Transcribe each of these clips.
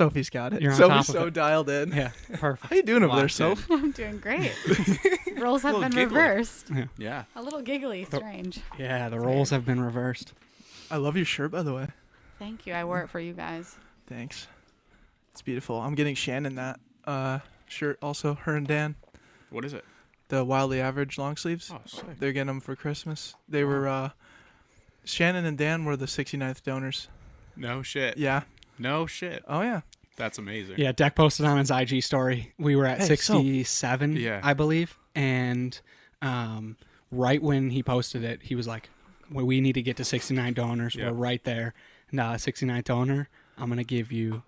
Sophie's got it. You're on Sophie's top of so it. dialed in. Yeah, perfect. How you doing over there, Locked in. Soph? I'm doing great. Roles have been giggly. reversed. Yeah. A little giggly, strange. Yeah, the roles have been reversed. I love your shirt, by the way. Thank you. I wore it for you guys. Thanks. It's beautiful. I'm getting Shannon that shirt also. Her and Dan, What is it? the Wildly Average long sleeves. Oh, sick. They're getting them for Christmas. They were Shannon and Dan were the 69th donors. No shit. Yeah. No shit. Oh yeah. That's amazing. Yeah, Deck posted on his IG story. We were at Hey, 67, Yeah. I believe. And right when he posted it, he was like, well, we need to get to 69 donors. Yeah. We're right there. And 69th donor, I'm going to give you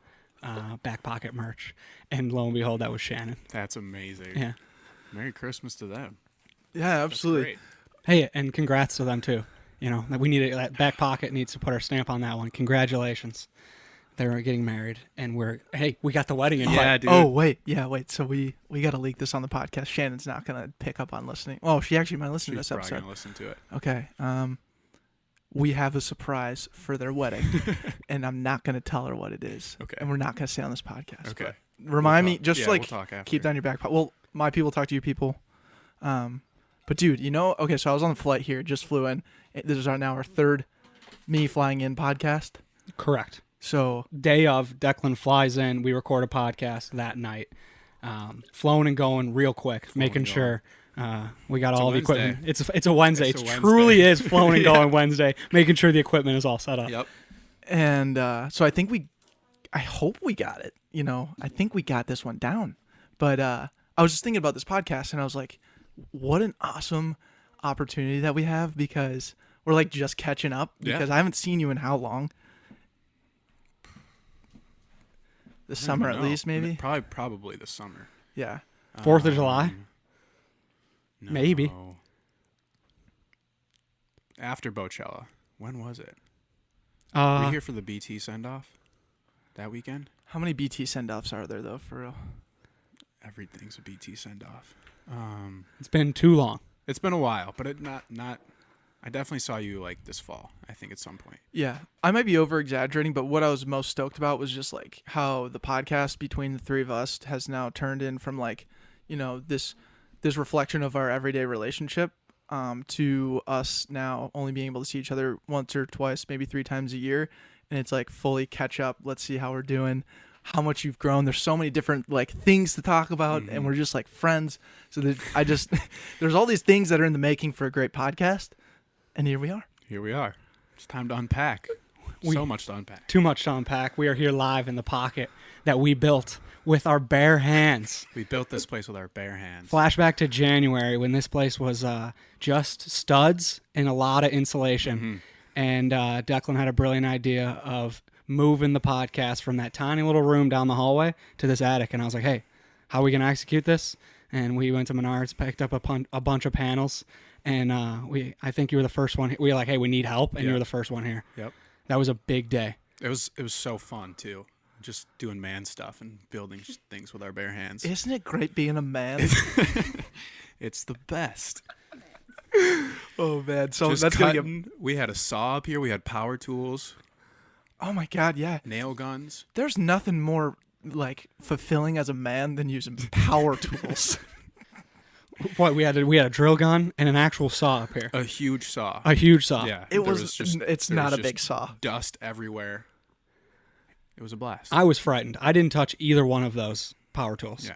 Backpocket merch. And lo and behold, that was Shannon. That's amazing. Yeah. Merry Christmas to them. Yeah, That's absolutely. great. Hey, and congrats to them, too. You know, that we need that Backpocket needs to put our stamp on that one. Congratulations. They're getting married, and we got the wedding invite. Yeah, dude. Oh wait. So we got to leak this on the podcast. Shannon's not gonna pick up on listening. Oh, she actually might listen to She's this probably episode. gonna listen to it. Okay. We have a surprise for their wedding, and I'm not gonna tell her what it is. Okay. And we're not gonna say on this podcast. Okay. But remind me, We'll talk- just yeah, like we'll talk after. keep that in your back pocket. Well, my people talk to you people. But dude, okay, so I was on the flight here, just flew in. This is now our third me flying in podcast. Correct. So Day of, Declan flies in. We record a podcast that night. Flown and going real quick, making and sure we got It's a all the Wednesday. equipment. It's a Wednesday. It's a It Wednesday. truly is flown and going Wednesday, making sure the equipment is all set up. Yep. And so I hope we got it. I think we got this one down. But I was just thinking about this podcast, and I was like, what an awesome opportunity that we have, because we're like just catching up, Yeah. because I haven't seen you in how long? The summer at least, maybe? Probably the summer. Yeah. 4th of July? No. Maybe. After Bochella. When was it? Were Uh, you here for the BT send off that weekend? How many BT send-offs are there, though, for real? Everything's a BT send off. it's been too long. It's been a while, but not. I definitely saw you like this fall. I think at some point. Yeah, I might be over-exaggerating, but what I was most stoked about was just like how the podcast between the three of us has now turned in from like, this reflection of our everyday relationship to us now only being able to see each other once or twice, maybe 3 times a year, and it's like fully catch up. Let's see how we're doing, how much you've grown. There's so many different like things to talk about, and we're just like friends. So there's all these things that are in the making for a great podcast. And here we are. Here we are. It's time to unpack. So much to unpack. Too much to unpack. We are here live in the pocket that we built with our bare hands. We built this place with our bare hands. Flashback to January when this place was just studs and a lot of insulation. And Declan had a brilliant idea of moving the podcast from that tiny little room down the hallway to this attic. And I was like, hey, how are we going to execute this? And we went to Menards, picked up a bunch of panels. And I think you were the first one. We were like, hey, we need help. And you were the first one here. Yep. That was a big day. It was so fun too. Just doing man stuff and building things with our bare hands. Isn't it great being a man? It's the best. Oh man, so Just that's gonna get. cutting. We had a saw up here. We had power tools, Oh my god, yeah. nail guns. There's nothing more like fulfilling as a man than using power tools. What we had a drill gun and an actual saw up here. A huge saw. A huge saw. Yeah. It there was. just. It's there not was a just big saw. Dust everywhere. It was a blast. I was frightened. I didn't touch either one of those power tools. Yeah.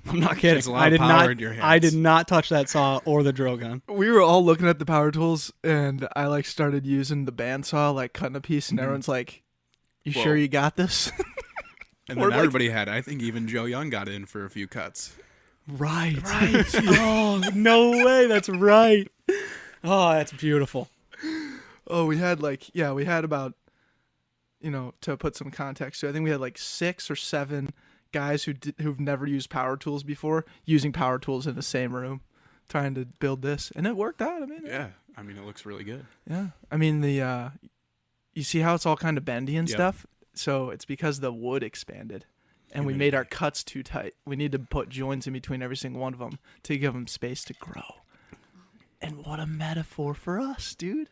I'm not kidding. There's a lot I of did power not. in your I hands. did not touch that saw or the drill gun. We were all looking at the power tools, and I like started using the bandsaw, like cutting a piece, and everyone's like, "You Whoa. sure you got this?" And Or then like- everybody had. I think even Joe Young got in for a few cuts. Right. Oh no way! That's right. Oh, that's beautiful. Oh, we had about, to put some context to it, I think we had like 6 or 7 guys who've never used power tools before using power tools in the same room, trying to build this, and it worked out. I mean, Yeah. I mean, it looks really good. yeah. I mean you see how it's all kind of bendy and Yep. stuff. So it's because the wood expanded, and we made our cuts too tight. We need to put joints in between every single one of them to give them space to grow. And what a metaphor for us, dude.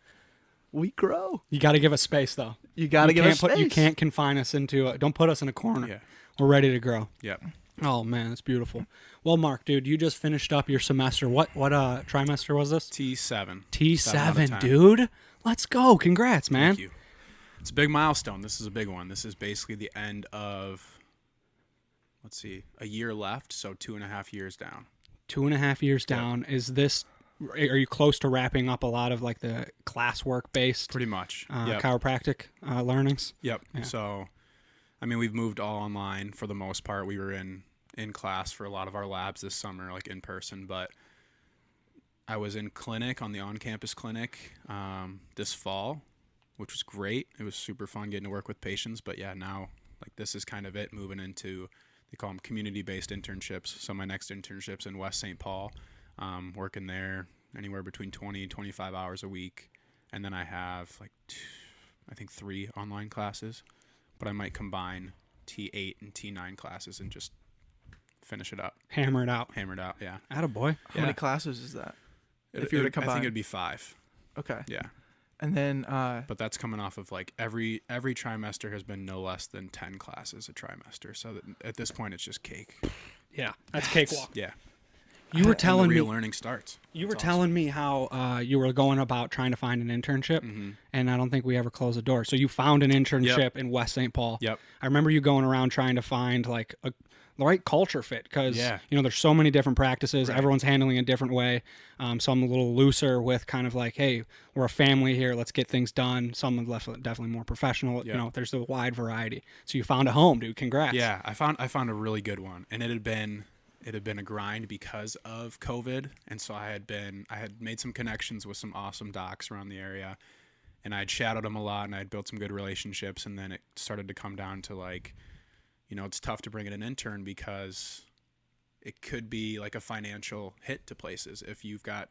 We grow. You got to give us space, though. You got to give us space. You can't confine us into. Don't put us in a corner. Yeah. We're ready to grow. Yep. Oh man, that's beautiful. Well, Mark, dude, you just finished up your semester. What trimester was this? T7. T7, dude. Let's go. Congrats, man. Thank you. It's a big milestone. This is a big one. This is basically the end of, let's see, a year left, so 2.5 years down. 2.5 years down. Is this? Are you close to wrapping up a lot of like the classwork based? Pretty much. Chiropractic learnings. Yep. Yeah. So, I mean, we've moved all online for the most part. We were in class for a lot of our labs this summer, like in person, but I was in clinic on the on-campus clinic this fall, which was great. It was super fun getting to work with patients, but yeah, now like this is kind of it, moving into, they call them community-based internships. So my next internship's in West St. Paul, working there anywhere between 20 and 25 hours a week. And then I have like I think 3 online classes, but I might combine T8 and T9 classes and just finish it up. Hammer it out. Yeah. Attaboy. How many classes is that? If you were to combine? I think it'd be 5. Okay. Yeah. And then But that's coming off of like every trimester has been no less than 10 classes a trimester. So that at this point, it's just cake. Yeah, that's cakewalk. Yeah. You were telling the me real learning starts. You were telling me how you were going about trying to find an internship, and I don't think we ever closed the door. So you found an internship in West St. Paul. Yep. I remember you going around trying to find like the right culture fit because Yeah. you know there's so many different practices. Right. Everyone's handling it a different way. So I'm a little looser with kind of like, hey, we're a family here. Let's get things done. Some definitely more professional. Yep. You know, there's a wide variety. So you found a home, dude. Congrats. Yeah, I found a really good one, and it had been a grind because of COVID, and so I had made some connections with some awesome docs around the area, and I had shadowed them a lot, and I had built some good relationships, and then it started to come down to like, you know, it's tough to bring in an intern because it could be like a financial hit to places if you've got,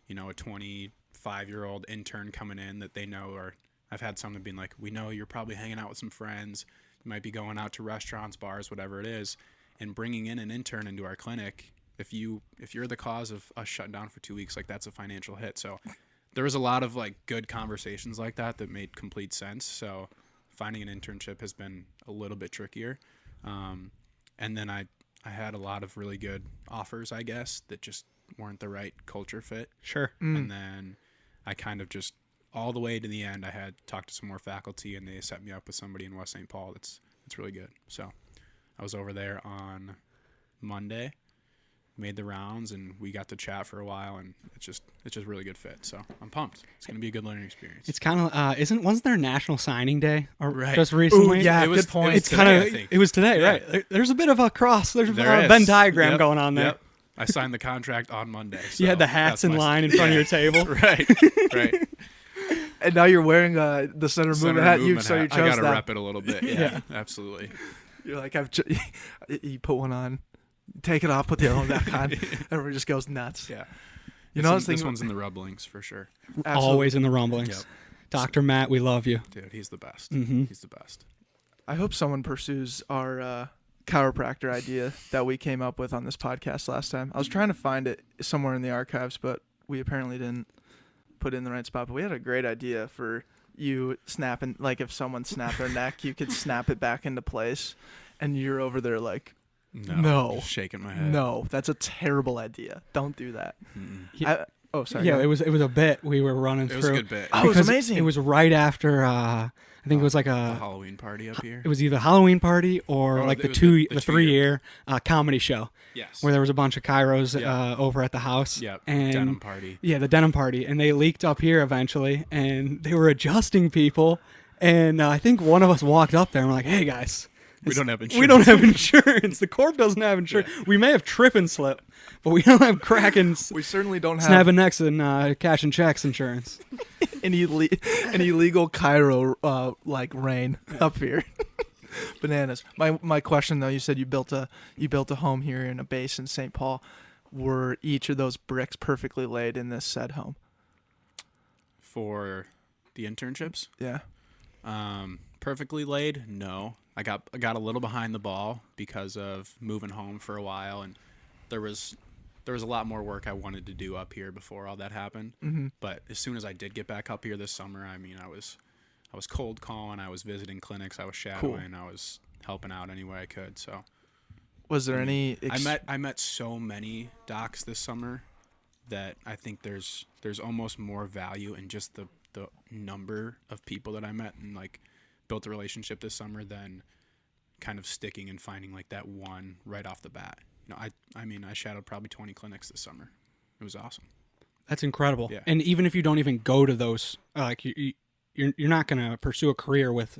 you know, a 25-year-old intern coming in that they know, or I've had some that being like, we know you're probably hanging out with some friends, you might be going out to restaurants, bars, whatever it is. And bringing in an intern into our clinic, if you're the cause of us shutting down for 2 weeks, like that's a financial hit. So there was a lot of like good conversations like that made complete sense. So finding an internship has been a little bit trickier. And then I had a lot of really good offers, I guess, that just weren't the right culture fit. Sure. And then I kind of just all the way to the end, I had talked to some more faculty, and they set me up with somebody in West St. Paul that's really good. So I was over there on Monday, made the rounds, and we got to chat for a while, and it's just really good fit. So I'm pumped. It's going to be a good learning experience. It's kind of wasn't there National Signing Day or Right. just recently? Ooh, yeah, It was- good point. It's today, kind I of think. it was today, Yeah. right? There's a bit of a cross. There's There a is. Venn diagram Yep. going on there. Yep. I signed the contract on Monday. So You had the hats that's in my- line in front of your table. Right. Right. And now you're wearing the center Center movement hat. movement So you hat. chose I gotta that. rep it a little bit. Yeah. Absolutely. You're like, you put one on, take it off, put the other one back on. Everyone just goes nuts. Yeah. You know, I was this thinking, one's in the rumblings for sure. absolutely. Always in the rumblings. Yep. Dr. Matt, we love you. Dude, he's the best. Mhm. He's the best. I hope someone pursues our chiropractor idea that we came up with on this podcast last time. I was trying to find it somewhere in the archives, but we apparently didn't put it in the right spot. But we had a great idea for you snapping, like if someone snapped their neck, you could snap it back into place, and you're over there like, No. Just shaking my head. no, that's a terrible idea. Don't do that. Yeah. Oh, sorry. Yeah, go it was a bit we were running It through. was a good bit. Oh, it was Because amazing. It was right after I think it was like A a Halloween party up here. it was either a Halloween party or Oh, like it the was the the 3-year comedy show Yes. where there was a bunch of chiros Yeah. over at the house. Yep. And Denim party. yeah, the denim party, and they leaked up here eventually, and they were adjusting people, and I think one of us walked up there and we're like, "Hey guys, We don't have insurance. we don't have insurance. The corp doesn't have insurance. Yeah. We may have trip and slip, but we don't have cracking, we certainly don't have snapping necks, and cash and checks insurance." any illegal Cairo like rain up here. Bananas. My question though, you said you built a home here in a base in St. Paul. Were each of those bricks perfectly laid in this said home? For the internships. Yeah. Perfectly laid? No. I got a little behind the ball because of moving home for a while, and there was there was a lot more work I wanted to do up here before all that happened. But as soon as I did get back up here this summer, I mean, I was cold calling, I was visiting clinics, I was shadowing, I was helping out any way I could. So Was there any? I met so many docs this summer that I think there's almost more value in just the number of people that I met and like built a relationship this summer than kind of sticking and finding like that one right off the bat. You know, I mean, I shadowed probably 20 clinics this summer. It was awesome. That's incredible. Yeah. And even if you don't even go to those, like you're not going to pursue a career with,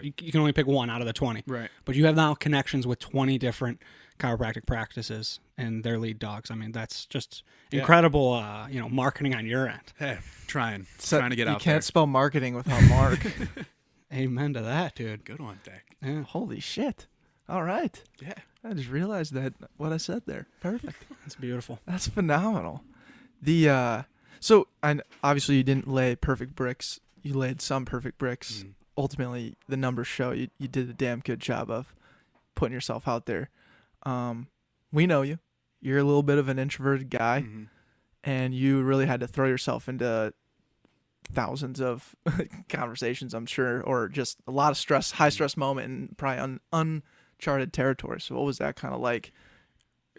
you can only pick one out of the 20. Right. But you have now connections with 20 different chiropractic practices and their lead dogs. I mean, that's just incredible, marketing on your end. Hey, trying to get you out can't there. spell marketing without Mark. Amen to that, dude. Good one, Dick. Yeah. Holy shit! All right. Yeah. I just realized that what I said there. Perfect. That's beautiful. That's phenomenal. And obviously you didn't lay perfect bricks. You laid some perfect bricks. Ultimately, the numbers show you did a damn good job of putting yourself out there. We know you. You're a little bit of an introverted guy, and you really had to throw yourself into thousands of conversations, I'm sure, or just a lot of stress, high stress moment, and probably uncharted territory. So what was that kind of like?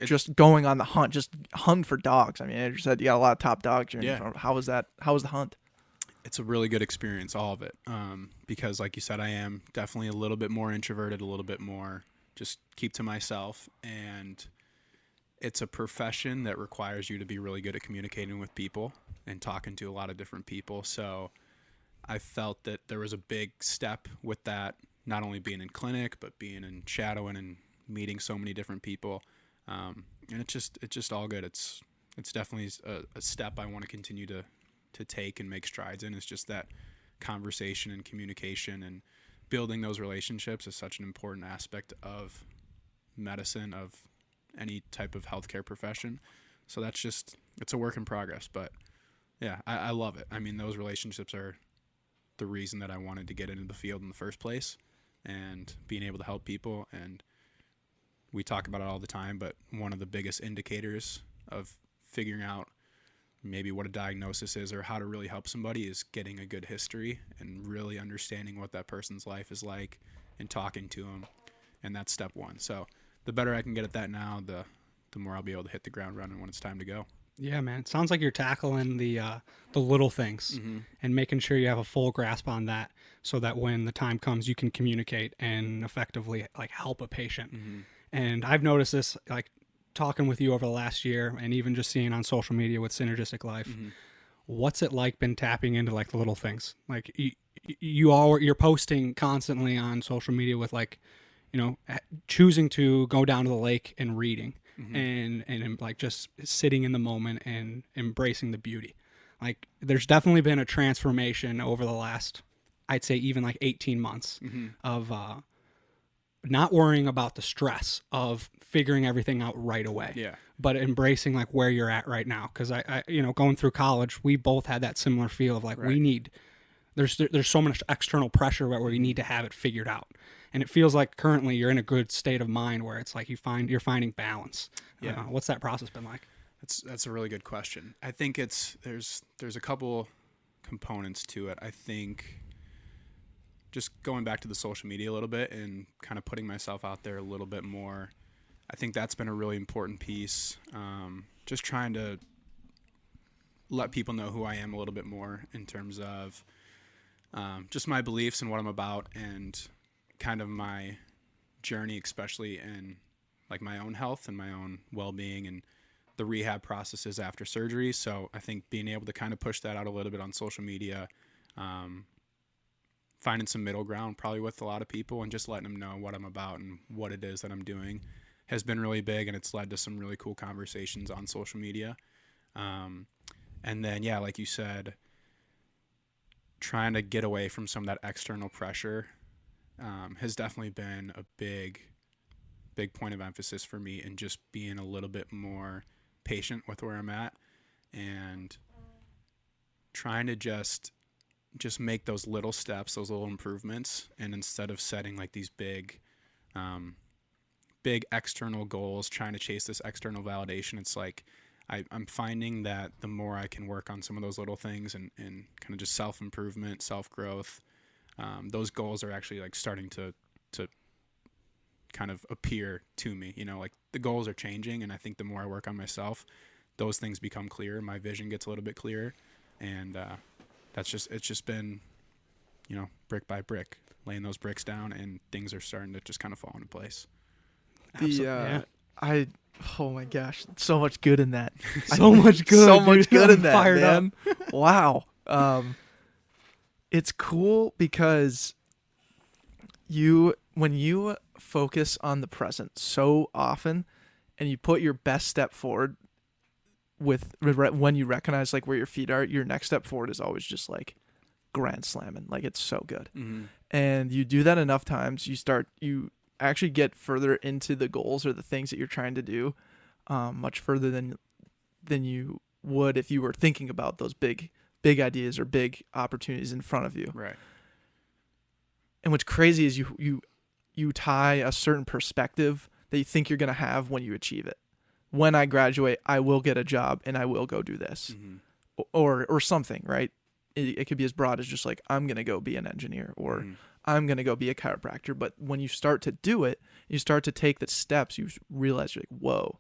Just going on the hunt, just hunt for dogs. I mean, Andrew said you got a lot of top dogs. Yeah. How was that? How was the hunt? It's a really good experience, all of it, because like you said, I am definitely a little bit more introverted, a little bit more just keep to myself, and it's a profession that requires you to be really good at communicating with people and talking to a lot of different people. So I felt that there was a big step with that, not only being in clinic, but being in shadowing and meeting so many different people. And it's just all good. It's definitely a step I want to continue to take and make strides in. It's just that conversation and communication and building those relationships is such an important aspect of medicine, of any type of healthcare profession. So it's a work in progress, but yeah, I love it. I mean, those relationships are the reason that I wanted to get into the field in the first place, and being able to help people. And we talk about it all the time, but one of the biggest indicators of figuring out maybe what a diagnosis is or how to really help somebody is getting a good history and really understanding what that person's life is like and talking to them. And that's step one. So the better I can get at that now, the more I'll be able to hit the ground running when it's time to go. Yeah, man. It sounds like you're tackling the little things and making sure you have a full grasp on that, so that when the time comes, you can communicate and effectively like help a patient. And I've noticed this, like talking with you over the last year, and even just seeing on social media with Synergistic Life. What's it like been tapping into like the little things? Like you're posting constantly on social media with like, choosing to go down to the lake and reading. And like just sitting in the moment and embracing the beauty. Like there's definitely been a transformation over the last, I'd say even like 18 months of not worrying about the stress of figuring everything out right away, but embracing like where you're at right now. Cause I going through college, we both had that similar feel of like, there's so much external pressure where we need to have it figured out. And it feels like currently you're in a good state of mind where it's like you're finding balance. What's that process been like? That's a really good question. I think there's a couple components to it. I think just going back to the social media a little bit and kind of putting myself out there a little bit more, I think that's been a really important piece. Just trying to let people know who I am a little bit more in terms of just my beliefs and what I'm about, and kind of my journey, especially in like my own health and my own well-being and the rehab processes after surgery. So I think being able to kind of push that out a little bit on social media, finding some middle ground probably with a lot of people and just letting them know what I'm about and what it is that I'm doing has been really big, and it's led to some really cool conversations on social media. And then, yeah, like you said, trying to get away from some of that external pressure has definitely been a big point of emphasis for me, and just being a little bit more patient with where I'm at and trying to just make those little steps, those little improvements. And instead of setting like these big big external goals, trying to chase this external validation. It's like I'm finding that the more I can work on some of those little things and kind of just self-improvement, self-growth, those goals are actually like starting to kind of appear to me. You know, like the goals are changing, and I think the more I work on myself, those things become clearer. My vision gets a little bit clearer, and it's just been, you know, brick by brick, laying those bricks down, and things are starting to just kind of fall into place. Oh my gosh, so much good in that. So much good. So much good in that, Fired man. Wow. It's cool because when you focus on the present so often, and you put your best step forward when you recognize like where your feet are, your next step forward is always just like grand slamming. Like it's so good. Mm-hmm. And you do that enough times, you actually get further into the goals or the things that you're trying to do, much further than you would if you were thinking about those big ideas or big opportunities in front of you. Right. And what's crazy is you tie a certain perspective that you think you're going to have when you achieve it. When I graduate, I will get a job and I will go do this. Mm-hmm. Or something, right? It could be as broad as just like, I'm going to go be an engineer, or I'm going to go be a chiropractor. But when you start to do it, you start to take the steps, you realize you're like, whoa,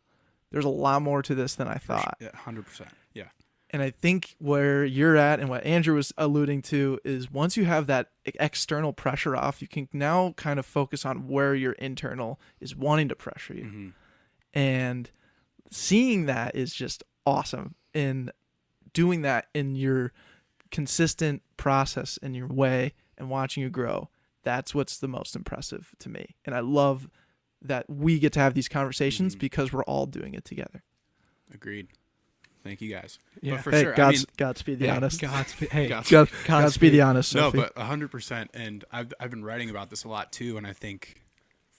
there's a lot more to this than I thought. Yeah, 100%. Yeah. And I think where you're at and what Andrew was alluding to is once you have that external pressure off, you can now kind of focus on where your internal is wanting to pressure you. Mm-hmm. And seeing that is just awesome. And doing that in your consistent process in your way and watching you grow, that's what's the most impressive to me. And I love that we get to have these conversations because we're all doing it together. Agreed. Thank you guys. Yeah. But for Hey, sure. Godspeed the honest. Godspeed the honest, No, Sophie. but 100%. And I've been writing about this a lot too. And I think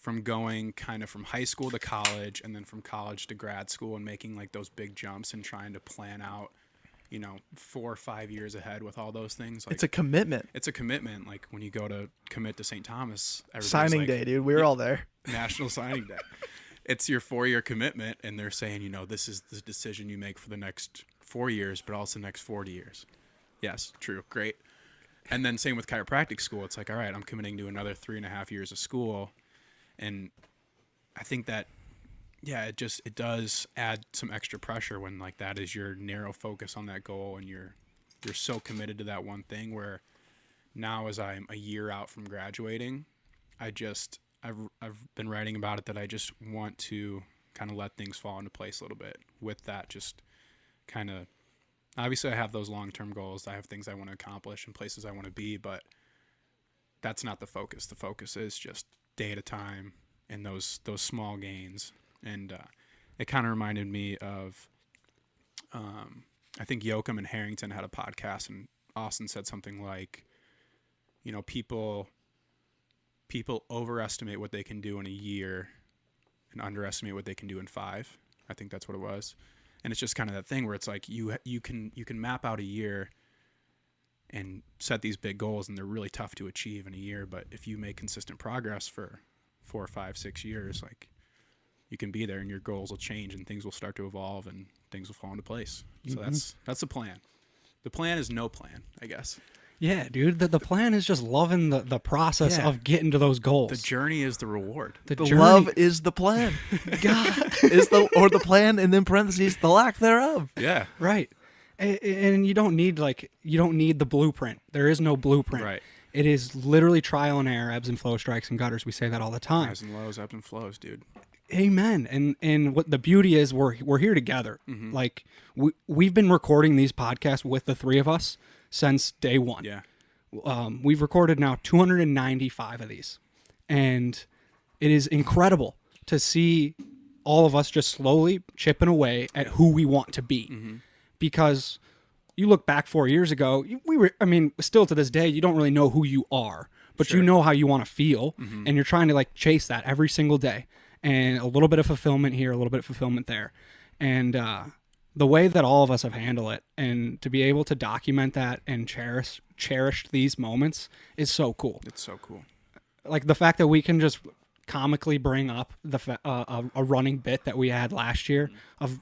from going kind of from high school to college and then from college to grad school and making like those big jumps and trying to plan out, you know, 4 or 5 years ahead with all those things. Like, It's a commitment. It's a commitment. Like when you go to commit to St. Thomas, Signing like, day, dude. We were all there. National Signing Day. It's your 4-year commitment, and they're saying, you know, this is the decision you make for the next 4 years, but also the next 40 years. Yes, true, great. And then same with chiropractic school. It's like, all right, I'm committing to another 3.5 years of school, and I think that, yeah, it does add some extra pressure when like that is your narrow focus on that goal, and you're so committed to that one thing. Where now, as I'm a year out from graduating, I've been writing about it that I just want to kind of let things fall into place a little bit. With that, just kind of, obviously I have those long-term goals. I have things I want to accomplish and places I want to be, but that's not the focus. The focus is just day at a time and those small gains. And it kind of reminded me of, I think Yoakum and Harrington had a podcast, and Austin said something like, you know, people overestimate what they can do in a year and underestimate what they can do in 5. I think that's what it was. And it's just kind of that thing where it's like you can map out a year and set these big goals, and they're really tough to achieve in a year. But if you make consistent progress for 4, 5, 6 years, like you can be there, and your goals will change, and things will start to evolve, and things will fall into place. So that's the plan. The plan is no plan, I guess. Yeah, dude. The plan is just loving the process of getting to those goals. The journey is the reward. The love is the plan. God is the plan, and then parentheses the lack thereof. Yeah. Right. And you don't need the blueprint. There is no blueprint. Right. It is literally trial and error, ebbs and flows, strikes and gutters. We say that all the time. Highs and lows, ebbs and flows, dude. Amen. And what the beauty is, we're here together. Mm-hmm. Like we've been recording these podcasts with the three of us since day one. Yeah. We've recorded now 295 of these, and it is incredible to see all of us just slowly chipping away at who we want to be. Mm-hmm. Because you look back 4 years ago, still to this day, you don't really know who you are, but you know how you want to feel, and you're trying to like chase that every single day. And a little bit of fulfillment here, a little bit of fulfillment there. And the way that all of us have handled it, and to be able to document that and cherish these moments is so cool. It's so cool. Like the fact that we can just comically bring up a running bit that we had last year of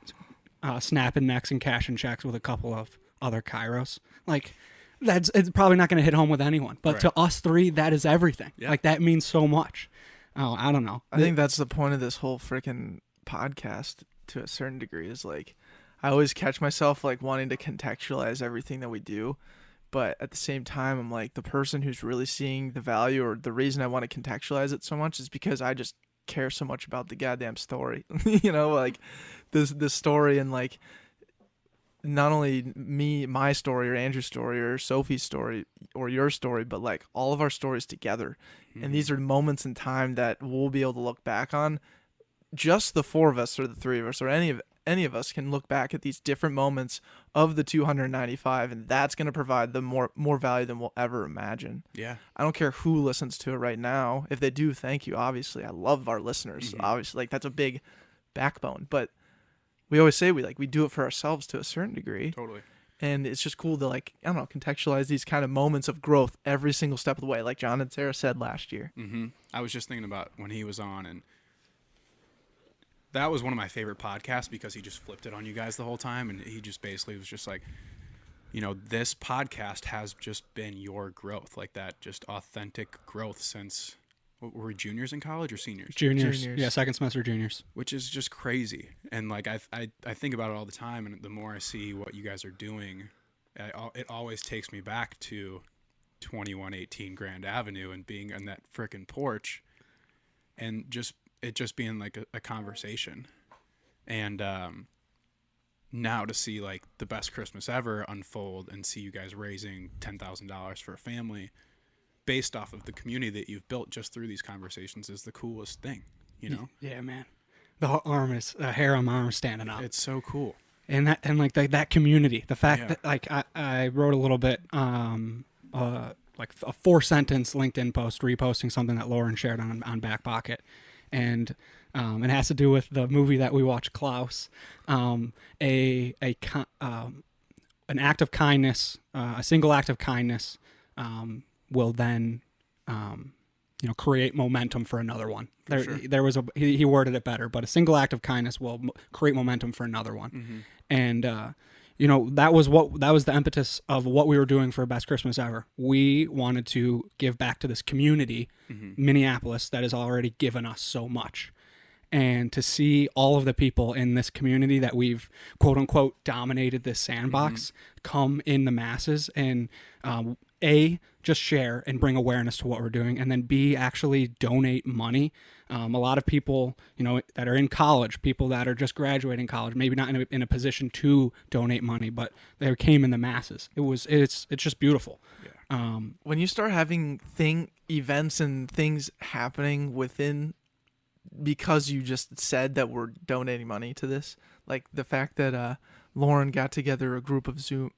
snapping necks and cashing checks with a couple of other Kairos. Like, it's probably not going to hit home with anyone, but to us three, that is everything. Yeah. Like, that means so much. Oh, I don't know. I think that's the point of this whole freaking podcast to a certain degree, is like, I always catch myself like wanting to contextualize everything that we do, but at the same time, I'm like, the person who's really seeing the value, or the reason I want to contextualize it so much, is because I just care so much about the goddamn story. You know, like this story, and like not only my story, or Andrew's story, or Sophie's story, or your story, but like all of our stories together. And these are moments in time that we'll be able to look back on. Just the four of us, or the three of us, or any of us can look back at these different moments of the 295, and that's going to provide them more value than we'll ever imagine. Yeah. I don't care who listens to it right now. If they do, thank you. Obviously, I love our listeners. Obviously, like, that's a big backbone. But we always say we do it for ourselves to a certain degree. Totally. And it's just cool to, like, I don't know, contextualize these kind of moments of growth every single step of the way, like John and Sarah said last year. I was just thinking about when he was on, and that was one of my favorite podcasts because he just flipped it on you guys the whole time, and he just basically was just like, you know, this podcast has just been your growth, like that, just authentic growth since, were we juniors in college or seniors? Juniors. Yeah, second semester juniors. Which is just crazy. And like I think about it all the time, and the more I see what you guys are doing, it always takes me back to 2118 Grand Avenue and being on that frickin' porch, and it just being like a conversation. And now to see like the best Christmas ever unfold, and see you guys raising $10,000 for a family based off of the community that you've built just through these conversations, is the coolest thing, you know? Yeah, man. The hair on my arm standing up. It's so cool. And that community, the fact that, like, I wrote a little bit, like a 4-sentence LinkedIn post reposting something that Lauren shared on Backpocket. And it has to do with the movie that we watched, Klaus. An act of kindness, a single act of kindness, will then, create momentum for another one. There was he worded it better, but a single act of kindness will create momentum for another one. And that was the impetus of what we were doing for Best Christmas Ever. We wanted to give back to this community, Minneapolis, that has already given us so much. And to see all of the people in this community that we've, quote unquote, dominated this sandbox come in the masses, and A, just share and bring awareness to what we're doing, and then B, actually donate money. A lot of people, that are in college, people that are just graduating college, maybe not in a position to donate money, but they came in the masses. It's just beautiful. Yeah. When you start having events and things happening within, because you just said that we're donating money to this, like the fact that Lauren got together a group of Zoom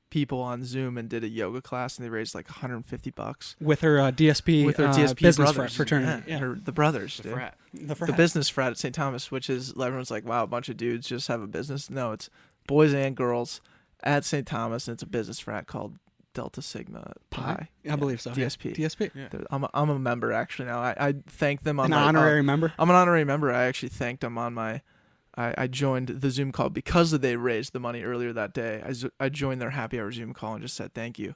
people on Zoom and did a yoga class, and they raised like $150 with her DSP, with her DSP business brothers, fraternity, the brothers, the frat. The business frat at St. Thomas, which is, everyone's like, wow, a bunch of dudes just have a business. No, it's boys and girls at St. Thomas, and it's a business frat called Delta Sigma Pi. I believe so. DSP. DSP. Yeah. I'm a member actually now. I thanked them on an honorary member. I'm an honorary member. I actually thanked them on my. I joined the Zoom call because they raised the money earlier that day. I joined their happy hour Zoom call and just said thank you,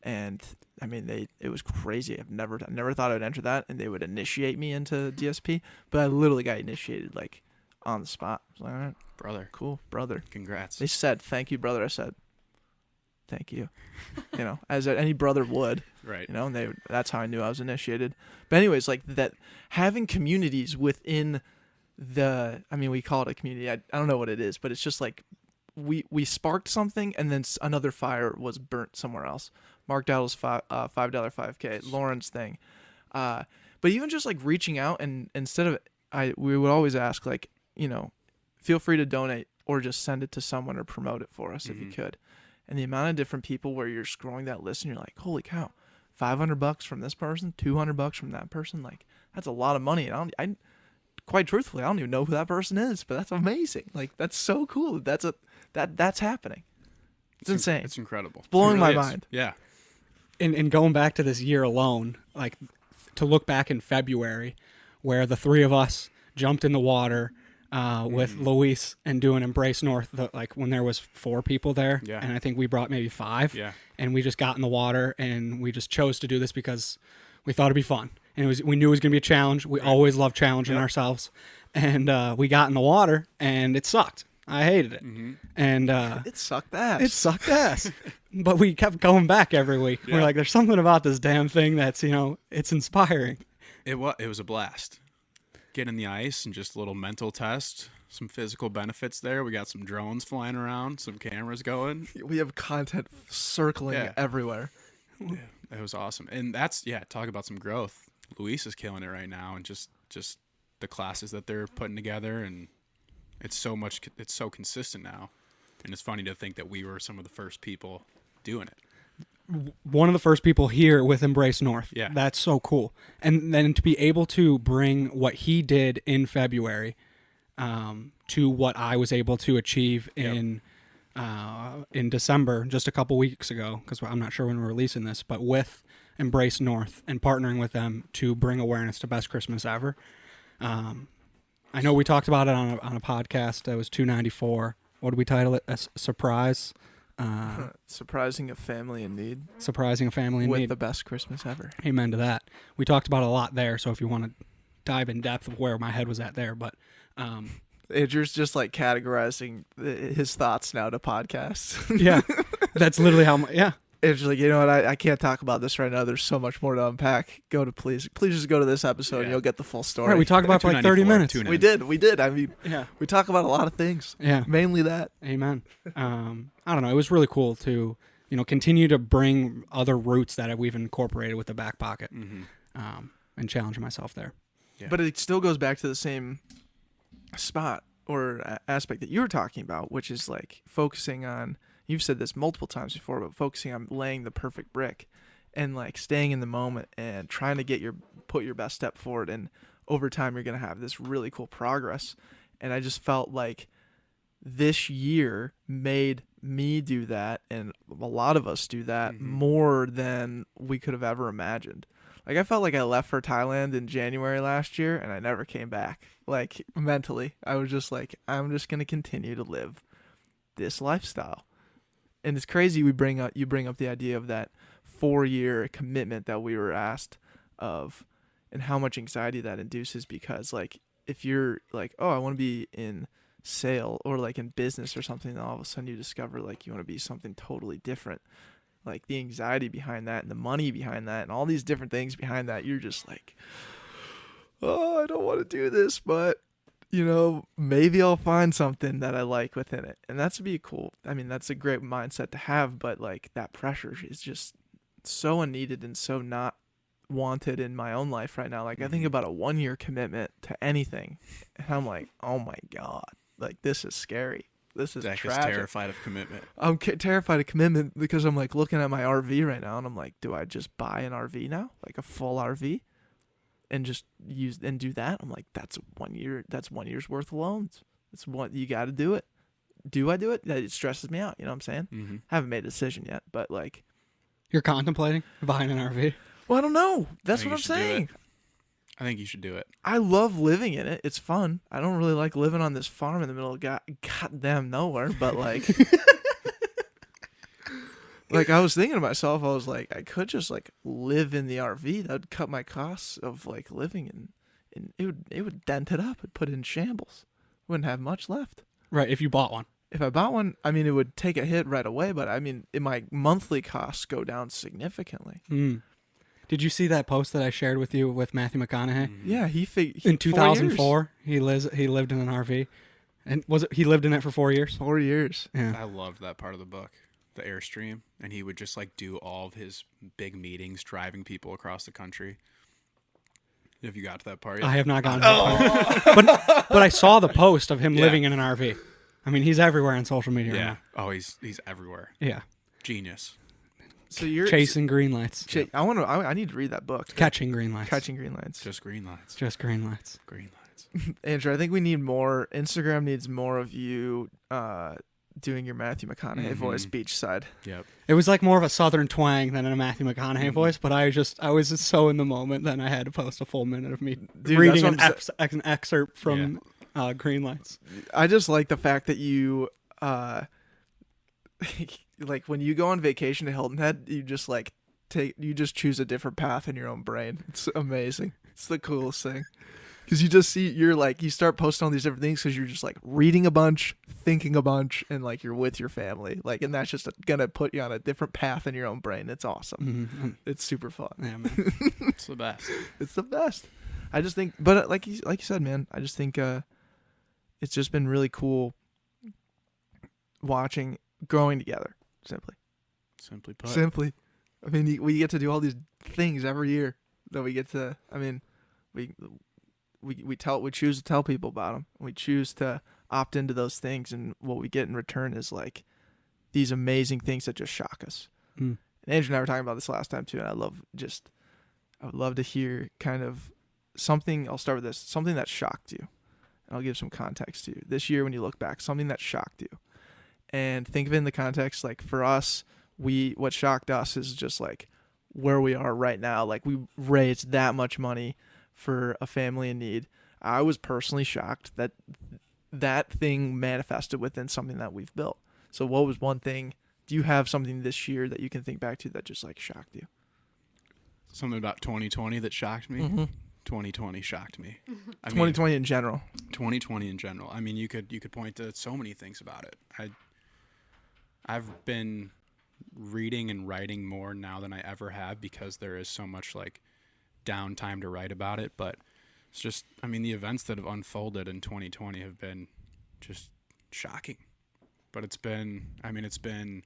and I mean it was crazy. I never thought I'd enter that, and they would initiate me into DSP, but I literally got initiated like on the spot. I was like, all right, brother, cool, brother, congrats. They said thank you, brother. I said thank you, as any brother would, right? And that's how I knew I was initiated. But anyways, like that, having communities within we call it a community. I don't know what it is, but it's just like we sparked something, and then another fire was burnt somewhere else. Mark Dowdle's $5 5K, Lauren's thing. But even just like reaching out, and instead of we would always ask, like, feel free to donate or just send it to someone or promote it for us if you could. And the amount of different people where you're scrolling that list and you're like, holy cow, $500 from this person, $200 from that person, like that's a lot of money. And quite truthfully, I don't even know who that person is, but that's amazing. Like, that's so cool. That's happening. It's insane. It's incredible. It's blowing It really my is. mind. Yeah. And going back to this year alone, like to look back in February where the three of us jumped in the water with Mm-hmm. Luis and doing Embrace North, like when there was 4 people there, Yeah. and I think we brought maybe 5, Yeah. and we just got in the water, and we just chose to do this because we thought it'd be fun, and we knew it was going to be a challenge. We always love challenging ourselves, and we got in the water, and it sucked. I hated it, Mm-hmm. and It sucked ass. it sucked ass. But we kept going back every week. We're Yeah. like, there's something about this damn thing that's, it's inspiring. It was a blast. Get in the ice and just a little mental test. Some physical benefits there. We got some drones flying around, some cameras going. We have content circling Yeah. everywhere. It was awesome. And that's, talk about some growth. Luis is killing it right now, and just the classes that they're putting together, and it's so consistent now. And it's funny to think that we were some of the first people doing it. One of the first people here with Embrace North. Yeah. That's so cool. And then to be able to bring what he did in February to what I was able to achieve in December, just a couple weeks ago, because I'm not sure when we're releasing this, but with Embrace North and partnering with them to bring awareness to Best Christmas Ever. I know we talked about it on a podcast that was 294. What did we title it? A surprise. Surprising a family in need Surprising a family in with need. the best Christmas ever. Amen to that. We talked about it a lot there, so if you want to dive in depth of where my head was at there, but Andrew's just like categorizing his thoughts now to podcasts. yeah, that's literally how. Yeah, Andrew's like, you know what? I can't talk about this right now. There's so much more to unpack. Please just go to this episode and you'll get the full story. right. We talked about it for like 30 minutes. Tune in. We did. I mean, Yeah, we talk about a lot of things. yeah. Mainly that. Amen. I don't know. It was really cool to continue to bring other roots that we've incorporated with the Backpocket, and challenge myself there. Yeah. But it still goes back to the same spot or aspect that you were talking about, which is like focusing on, you've said this multiple times before, but focusing on laying the perfect brick and like staying in the moment and trying to put your best step forward. And over time, you're going to have this really cool progress. And I just felt like this year made me do that, and a lot of us do that more than we could have ever imagined. Like, I felt like I left for Thailand in January last year, and I never came back. Like, mentally, I was just like, I'm just going to continue to live this lifestyle. And it's crazy you bring up the idea of that 4-year commitment that we were asked of, and how much anxiety that induces, because, like, if you're like, oh, I want to be in sale or like in business or something, and all of a sudden you discover like you want to be something totally different, like the anxiety behind that and the money behind that and all these different things behind that, you're just like, oh, I don't want to do this, but maybe I'll find something that I like within it. And that's a great mindset to have, but like that pressure is just so unneeded and so not wanted in my own life right now. Like, I think about a 1-year commitment to anything, and I'm like, oh my God, like this is scary. This is Zach is tragic. terrified of commitment. I'm terrified of commitment because I'm like looking at my RV right now, and I'm like, do I just buy an RV now, like a full RV, and just use and do that? I'm like, that's 1 year. That's 1 year's worth of loans. That's what you got to do it. Do I do it? It stresses me out. You know what I'm saying? Mm-hmm. Haven't made a decision yet, but like, You're contemplating buying an RV? well, I don't know. That's think what I'm you should do it. saying. I think you should do it. I love living in it. It's fun. I don't really like living on this farm in the middle of goddamn nowhere, but like, like I was thinking to myself, I was like, I could just like live in the RV. That would cut my costs of like living and it would dent it up. It'd put it in shambles. Wouldn't have much left. Right. If you bought one. If I bought one, I mean, it would take a hit right away, but I mean, my monthly costs go down significantly. Did you see that post that I shared with you with Matthew McConaughey? Yeah, In 2004, he lived in an RV, and he lived in it for 4 years? 4 years. Yeah. I loved that part of the book, the Airstream, and he would just like do all of his big meetings, driving people across the country. Have you got to that part yet? I have not gotten to that part. But I saw the post of him living in an RV. I mean, he's everywhere on social media right Yeah. now. Oh, he's everywhere. Yeah. Genius. So you're Chasing green lights. I need to read that book. Catching green lights. Catching green lights. Just green lights. Just green lights. Green lights. Andrew, I think we need more. Instagram needs more of you doing your Matthew McConaughey voice beachside. Yep. It was like more of a southern twang than a Matthew McConaughey voice, but I was just so in the moment that I had to post a full minute of me reading an excerpt from Green Lights. I just like the fact that you, like when you go on vacation to Hilton Head, you just choose a different path in your own brain. It's amazing. It's the coolest thing. Because you just you start posting all these different things because you're just like reading a bunch, thinking a bunch, and like you're with your family. Like, and that's just gonna put you on a different path in your own brain. It's awesome. Mm-hmm. It's super fun. Yeah, man. It's the best. It's the best. I just think, but like you said, man, I just think it's just been really cool watching growing together. Simply put. Simply. I mean, we get to do all these things every year that we get to. I mean, we choose to tell people about them. We choose to opt into those things, and what we get in return is like these amazing things that just shock us. And Andrew and I were talking about this last time too, and I would love to hear kind of something. I'll start with this: something that shocked you, and I'll give some context to you. This year, when you look back, something that shocked you, and think of it in the context like for us, what shocked us is just like where we are right now. Like we raised that much money for a family in need. I was personally shocked that that thing manifested within something that we've built. So what was one thing? Do you have something this year that you can think back to that just like shocked you? Something about 2020 that shocked me. Mm-hmm. 2020 shocked me. 2020 in general. 2020 in general. I mean, you could point to so many things about it. I've been reading and writing more now than I ever have because there is so much like downtime to write about it, but it's just, I mean, the events that have unfolded in 2020 have been just shocking. But it's been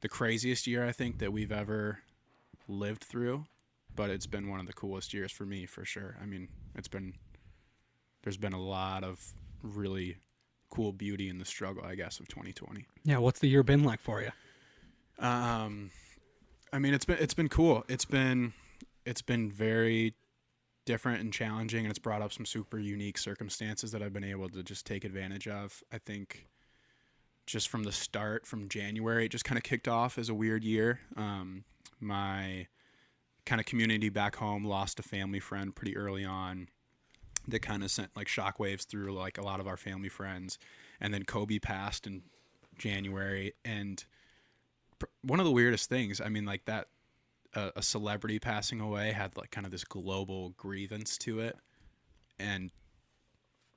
the craziest year I think that we've ever lived through, but it's been one of the coolest years for me, for sure. I mean, there's been a lot of really cool beauty in the struggle, I guess, of 2020. Yeah, what's the year been like for you? I mean, it's been cool. It's been very different and challenging, and it's brought up some super unique circumstances that I've been able to just take advantage of. I think just from the start, from January, it just kind of kicked off as a weird year. My kind of community back home lost a family friend pretty early on that kind of sent like shockwaves through like a lot of our family friends. And then Kobe passed in January. And one of the weirdest things, I mean, like that, a celebrity passing away had like kind of this global grievance to it. And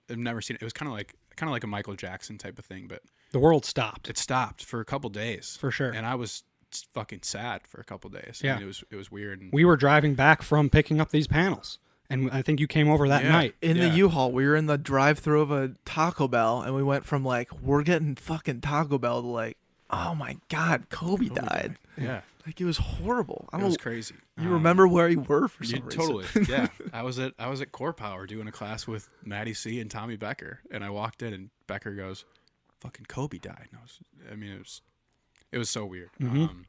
I've never seen it. It was kind of like a Michael Jackson type of thing, but the world stopped. It stopped for a couple days. For sure. And I was fucking sad for a couple days. Yeah. I mean, it was weird. And we were driving back from picking up these panels, and I think you came over that night. In the U-Haul, we were in the drive-thru of a Taco Bell, and we went from like, we're getting fucking Taco Bell to like, oh my God, Kobe died. Yeah. Like it was horrible. It was crazy. You remember where you were for some reason. Totally. Yeah. I was at Core Power doing a class with Maddie C and Tommy Becker, and I walked in and Becker goes, fucking Kobe died. And it was so weird. Mm-hmm.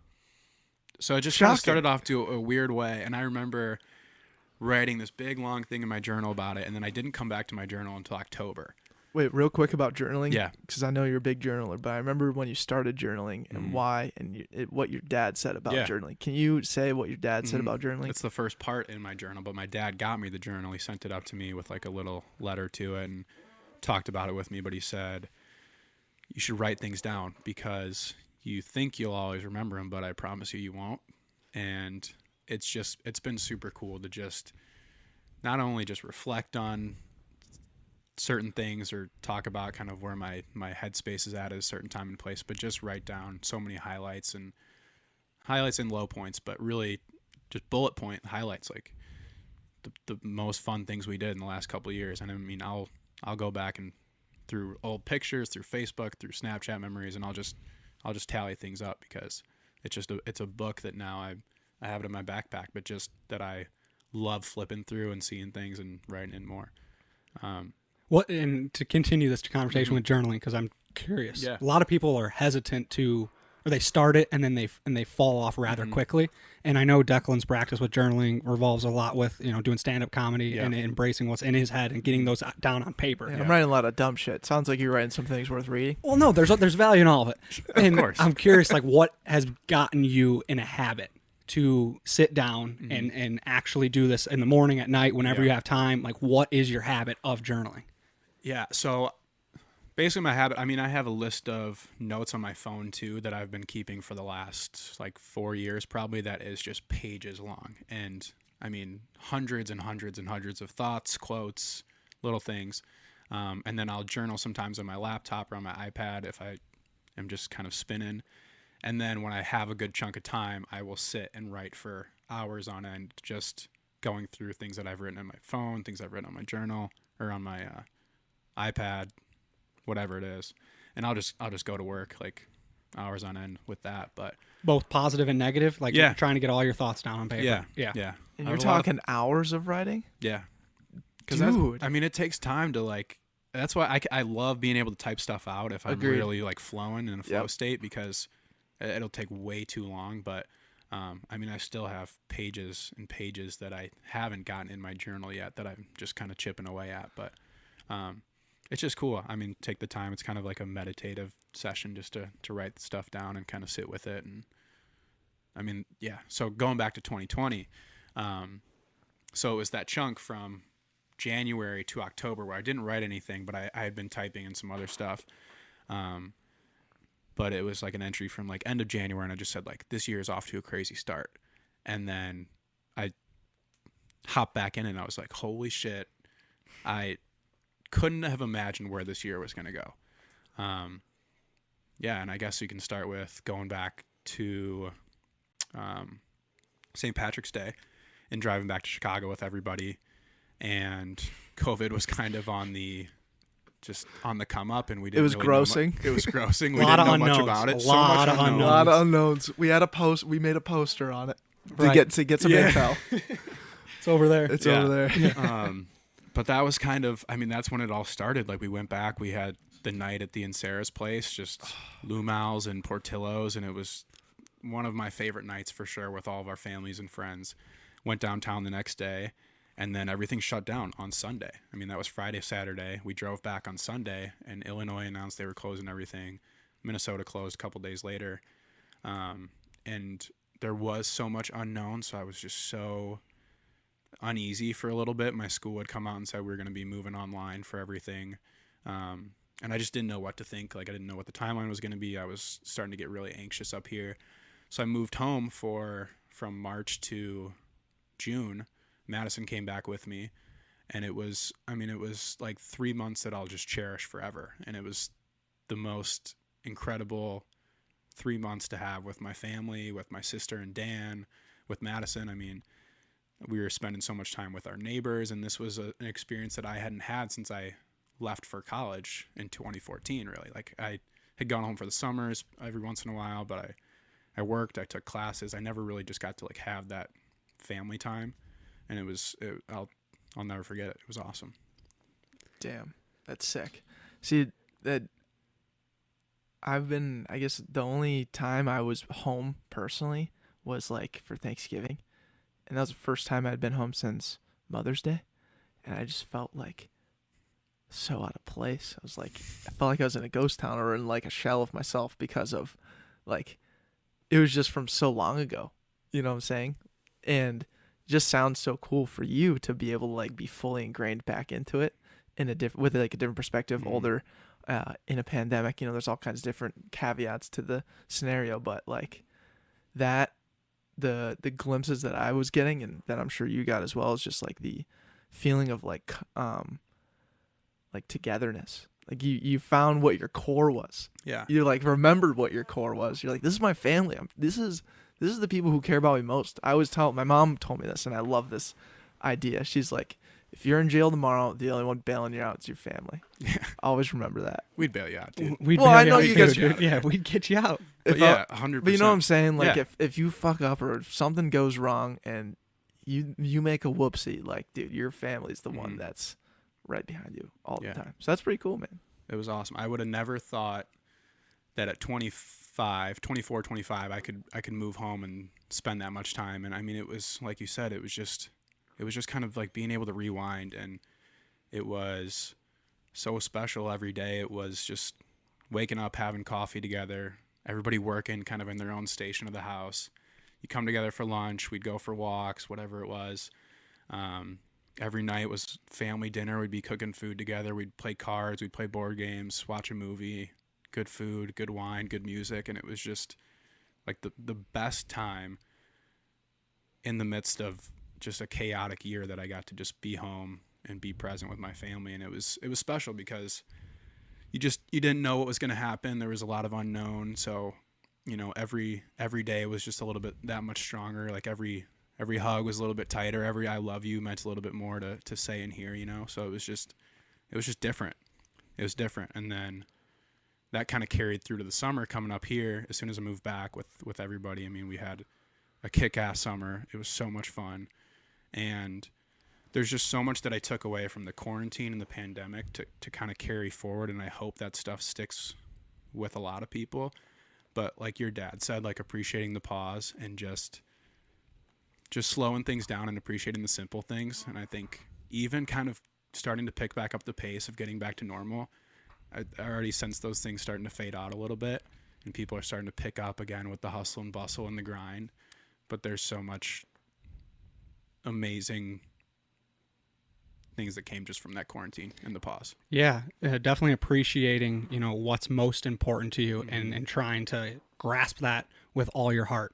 So it just kind of started off to a weird way, and I remember writing this big long thing in my journal about it, and then I didn't come back to my journal until October. Wait, real quick about journaling? Yeah. Because I know you're a big journaler, but I remember when you started journaling and why and what your dad said about journaling. Can you say what your dad said about journaling? It's the first part in my journal, but my dad got me the journal. He sent it up to me with like a little letter to it and talked about it with me, but he said, you should write things down because you think you'll always remember them, but I promise you won't. And it's been super cool to just not only just reflect on certain things or talk about kind of where my headspace is at a certain time and place, but just write down so many highlights and low points, but really just bullet point highlights, like the most fun things we did in the last couple of years. And I mean, I'll go back and through old pictures, through Facebook, through Snapchat memories, and I'll just tally things up because it's a book that now I have it in my backpack, but just that I love flipping through and seeing things and writing in more. And to continue this conversation with journaling, because I'm curious. Yeah. A lot of people are hesitant to or they start it and then they fall off rather quickly. And I know Declan's practice with journaling revolves a lot with, doing stand-up comedy and embracing what's in his head and getting those down on paper. Yeah, I'm writing a lot of dumb shit. Sounds like you're writing some things worth reading. Well, no, there's value in all of it. And of course. I'm curious, like, what has gotten you in a habit to sit down and actually do this in the morning, at night, whenever you have time? Like, what is your habit of journaling? Yeah, so basically my habit, I mean, I have a list of notes on my phone too that I've been keeping for the last like 4 years probably, that is just pages long. And I mean, hundreds and hundreds and hundreds of thoughts, quotes, little things. And then I'll journal sometimes on my laptop or on my iPad if I am just kind of spinning. And then when I have a good chunk of time, I will sit and write for hours on end, just going through things that I've written on my phone, things I've written on my journal or on my iPad, whatever it is. And I'll just go to work like hours on end with that. But both positive and negative, like trying to get all your thoughts down on paper. Yeah. And you're talking hours of writing? Yeah. Dude. I mean, it takes time to like, that's why I love being able to type stuff out if I'm really like flowing in a flow state, because it'll take way too long. But I mean, I still have pages and pages that I haven't gotten in my journal yet that I'm just kind of chipping away at. But it's just cool. I mean, take the time. It's kind of like a meditative session just to write the stuff down and kind of sit with it. And I mean, yeah. So going back to 2020, so it was that chunk from January to October where I didn't write anything, but I had been typing and some other stuff. But it was like an entry from like end of January, and I just said like, this year is off to a crazy start. And then I hopped back in and I was like, holy shit, I couldn't have imagined where this year was going to go. Yeah, and I guess you can start with going back to St. Patrick's Day and driving back to Chicago with everybody. And COVID was kind of on the come up, and we didn't. It was really know grossing. It was grossing. We didn't know much about it. A lot of unknowns. A lot of unknowns. We had a post. We made a poster on it to get some info. It's over there. It's over there. But that was kind of, I mean, that's when it all started. Like we went back, we had the night at the Insera's place, just lumals and Portillo's, and it was one of my favorite nights for sure with all of our families and friends. Went downtown the next day, and then everything shut down on Sunday. I mean, that was Friday, Saturday. We drove back on Sunday, and Illinois announced they were closing everything. Minnesota closed a couple days later. And there was so much unknown, so I was just so uneasy for a little bit. My school had come out and said we were going to be moving online for everything. And I just didn't know what to think. Like, I didn't know what the timeline was going to be. I was starting to get really anxious up here. So I moved home from March to June. Madison came back with me, and it was like 3 months that I'll just cherish forever. And it was the most incredible 3 months to have with my family, with my sister and Dan, with Madison. I mean, we were spending so much time with our neighbors, and this was an experience that I hadn't had since I left for college in 2014, really. Like, I had gone home for the summers every once in a while, but I worked, I took classes. I never really just got to like have that family time, and I'll never forget it. It was awesome. Damn, that's sick. See, that I guess the only time I was home personally was like for Thanksgiving. And that was the first time I'd been home since Mother's Day. And I just felt like so out of place. I felt like I was in a ghost town or in like a shell of myself because of like, it was just from so long ago. You know what I'm saying? And it just sounds so cool for you to be able to like be fully ingrained back into it with like a different perspective, older, in a pandemic. You know, there's all kinds of different caveats to the scenario, but like that, the glimpses that I was getting and that I'm sure you got as well is just like the feeling of like togetherness. Like you found what your core was. Yeah. You like remembered what your core was. You're like, this is my family. This is the people who care about me most. I always my mom told me this, and I love this idea. She's like, if you're in jail tomorrow, the only one bailing you out is your family. Yeah. Always remember that. We'd bail you out, dude. I know you guys. Yeah, we'd get you out. But yeah, 100%. But you know what I'm saying? Like, yeah. if you fuck up or if something goes wrong and you make a whoopsie, like, dude, your family's the one that's right behind you all the time. So that's pretty cool, man. It was awesome. I would have never thought that at 24, 25, I could move home and spend that much time. And I mean, it was like you said, it was just kind of like being able to rewind, and it was so special every day. It was just waking up, having coffee together, everybody working kind of in their own station of the house. You come together for lunch, we'd go for walks, whatever it was. Every night was family dinner. We'd be cooking food together. We'd play cards, we'd play board games, watch a movie, good food, good wine, good music. And it was just like the best time in the midst of just a chaotic year that I got to just be home and be present with my family. And it was special because you didn't know what was going to happen. There was a lot of unknown. So, you know, every day was just a little bit that much stronger. Like every hug was a little bit tighter. Every I love you meant a little bit more to say and hear, you know? So it was just different. It was different. And then that kind of carried through to the summer coming up here. As soon as I moved back with everybody, I mean, we had a kick-ass summer. It was so much fun. And there's just so much that I took away from the quarantine and the pandemic to kind of carry forward. And I hope that stuff sticks with a lot of people. But like your dad said, like appreciating the pause and just slowing things down and appreciating the simple things. And I think even kind of starting to pick back up the pace of getting back to normal, I already sense those things starting to fade out a little bit, and people are starting to pick up again with the hustle and bustle and the grind. But there's so much amazing things that came just from that quarantine and the pause. Yeah, definitely appreciating, you know, what's most important to you, and trying to grasp that with all your heart.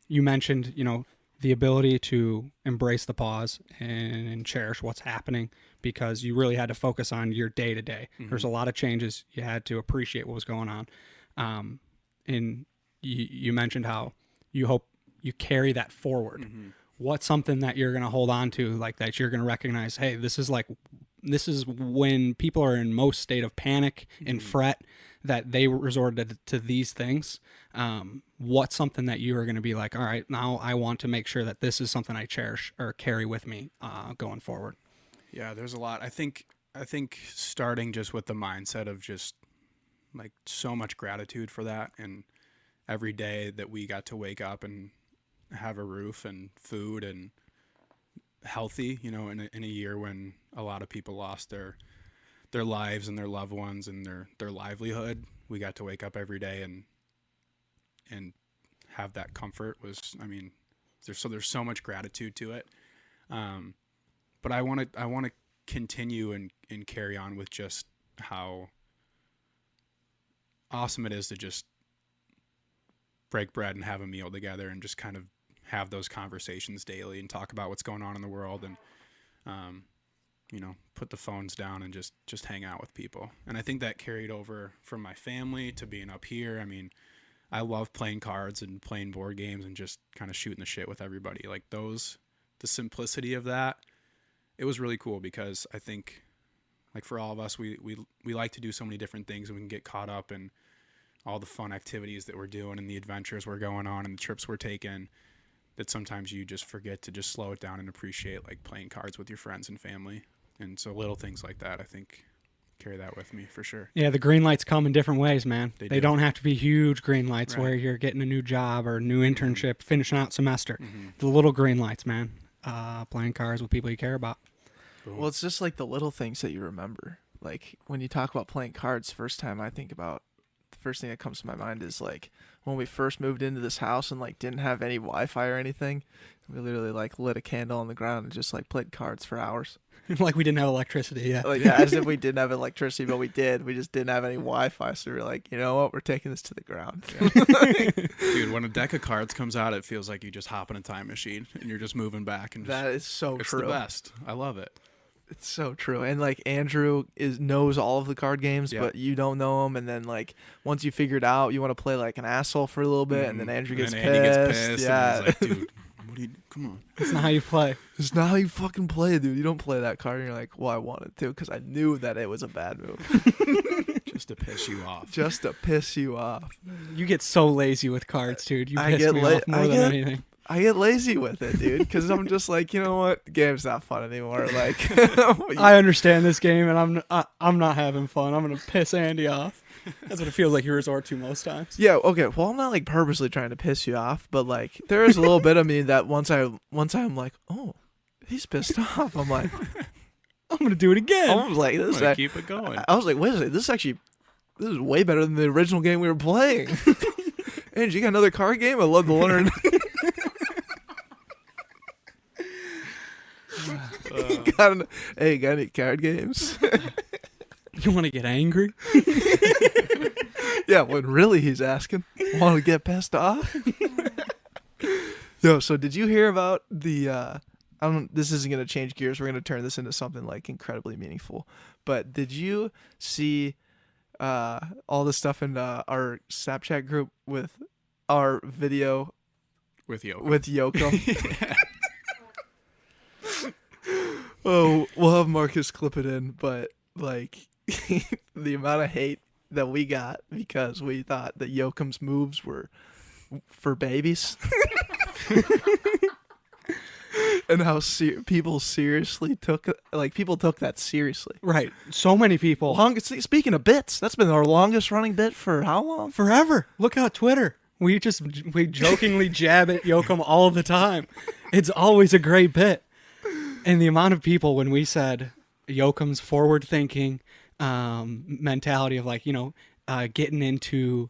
You mentioned, you know, the ability to embrace the pause and cherish what's happening, because you really had to focus on your day to day. There's a lot of changes. You had to appreciate what was going on. And you mentioned how you hope you carry that forward. What's something that you're going to hold on to, like that you're going to recognize, hey, this is when people are in most state of panic and fret, that they resorted to these things. What's something that you are going to be like, all right, now I want to make sure that this is something I cherish or carry with me going forward? Yeah, there's a lot. I think starting just with the mindset of just like so much gratitude for that, and every day that we got to wake up and have a roof and food and healthy, you know, in a year when a lot of people lost their lives and their loved ones and their livelihood. We got to wake up every day and have that comfort. Was, I mean, there's so much gratitude to it. But I want to continue and carry on with just how awesome it is to just break bread and have a meal together and just kind of have those conversations daily and talk about what's going on in the world, and you know, put the phones down and just hang out with people. And I think that carried over from my family to being up here. I mean, I love playing cards and playing board games and just kind of shooting the shit with everybody. Like the simplicity of that, it was really cool, because I think like for all of us, we like to do so many different things, and we can get caught up in all the fun activities that we're doing and the adventures we're going on and the trips we're taking, that sometimes you just forget to just slow it down and appreciate like playing cards with your friends and family. And so little things like that, I think, carry that with me for sure. Yeah, the green lights come in different ways, man. They don't have to be huge green lights, Right. where you're getting a new job or a new internship, finishing out semester. The little green lights, man. Playing cards with people you care about. Boom. Well, it's just like the little things that you remember. Like when you talk about playing cards, first thing that comes to my mind is like when we first moved into this house and like didn't have any Wi-Fi or anything. We literally like lit a candle on the ground and just like played cards for hours. Like we didn't have electricity yet. Like, yeah, as if we didn't have electricity, but we did. We just didn't have any Wi-Fi, so we were like, you know what? We're taking this to the ground. Dude, when a deck of cards comes out, it feels like you just hop in a time machine and you're just moving back. And That is so it's true. the best. I love it. It's so true. And like Andrew knows all of the card games, Yeah. but you don't know them. And then like once you figure it out, you want to play like an asshole for a little bit, and then Andrew gets And pissed. then Andy gets pissed. Yeah, And he's like, dude, what do you? Come on. It's not how you play. it's not how you fucking play, dude. You don't play that card. And you're like, well, I wanted to because I knew that it was a bad move, Just to piss you off. just to piss you off. You get so lazy with cards, dude. You I piss get me la- off more I than get- anything. I get lazy with it, dude, because I'm just like, you know what, the game's not fun anymore. Like, I understand this game, and I'm not having fun. I'm gonna piss Andy off. That's what it feels like you resort to most times. yeah, okay. Well, I'm not like purposely trying to piss you off, but like, there is a little bit of me that once I'm like, oh, he's pissed off. I'm like, I'm gonna do it again. I was like, this is Keep it going. I was like, wait a second, this is way better than the original game we were playing. Angie, you got another card game? I'd love to learn. Got any card games? You want to get angry? Yeah, when really he's asking, want to get pissed off? Yo, so did you hear about the this isn't going to change gears. We're going to turn this into something like incredibly meaningful. But did you see all the stuff in our Snapchat group with our video With Yoko. with Yoko? Oh, we'll have Marcus clip it in, but like the amount of hate that we got because we thought that Yoakum's moves were for babies. And how people seriously took that seriously. Right. So many people. Speaking of bits, that's been our longest running bit for how long? Forever. Look at Twitter. We jokingly jab at Yoakum all the time. It's always a great bit. And the amount of people when we said Yoakum's forward thinking mentality of like, getting into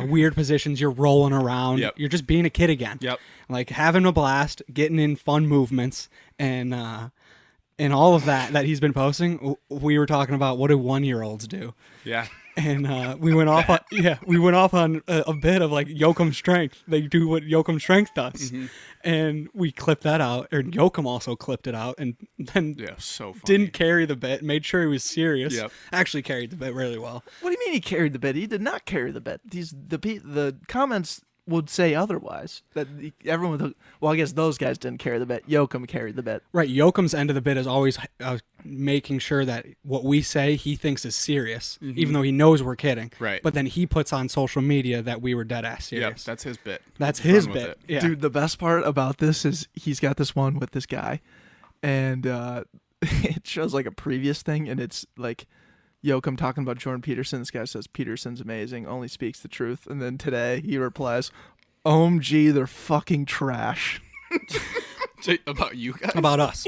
weird positions, you're rolling around, Yep. you're just being a kid again. Yep. Like having a blast, getting in fun movements, and all of that he's been posting. We were talking about what do 1-year-olds do, Yeah. and we went off on a bit of like Yoakum strength. They do what Yoakum strength does, and we clipped that out. Or Yoakum also clipped it out, and then Yeah. So funny. didn't carry the bit. Made sure he was serious. Yep. Actually carried the bit really well. What do you mean he carried the bit? He did not carry the bit. The comments would say otherwise. That everyone would. Well, I guess those guys didn't carry the bit. Yoakum carried the bit. Right, Yoakum's end of the bit is always making sure that what we say he thinks is serious, even though he knows we're kidding. Right. But then he puts on social media that we were dead ass Yep. serious. That's his bit. That's Have his fun with bit. it. Yeah. Dude, the best part about this is he's got this one with this guy, and it shows like a previous thing, and it's like Yoakum talking about Jordan Peterson. This guy says Peterson's amazing, only speaks the truth, and then today he replies, "OMG, they're fucking trash." About you guys? About us.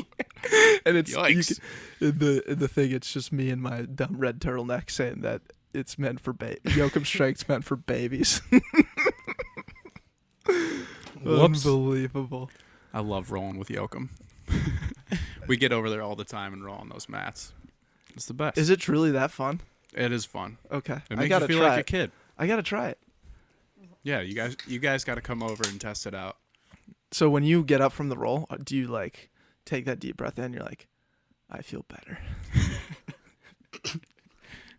And it's Yikes. in the thing. It's just me and my dumb red turtleneck saying that it's meant for Yoakum strength's meant for babies. Whoops. Unbelievable. I love rolling with Yoakum. We get over there all the time and roll on those mats. It's the best. Is it truly that fun? It is fun. Okay, It I makes gotta you feel try like it. a kid. I gotta try it. Yeah, you guys got to come over and test it out. So when you get up from the roll, do you like take that deep breath in? You're like, I feel better.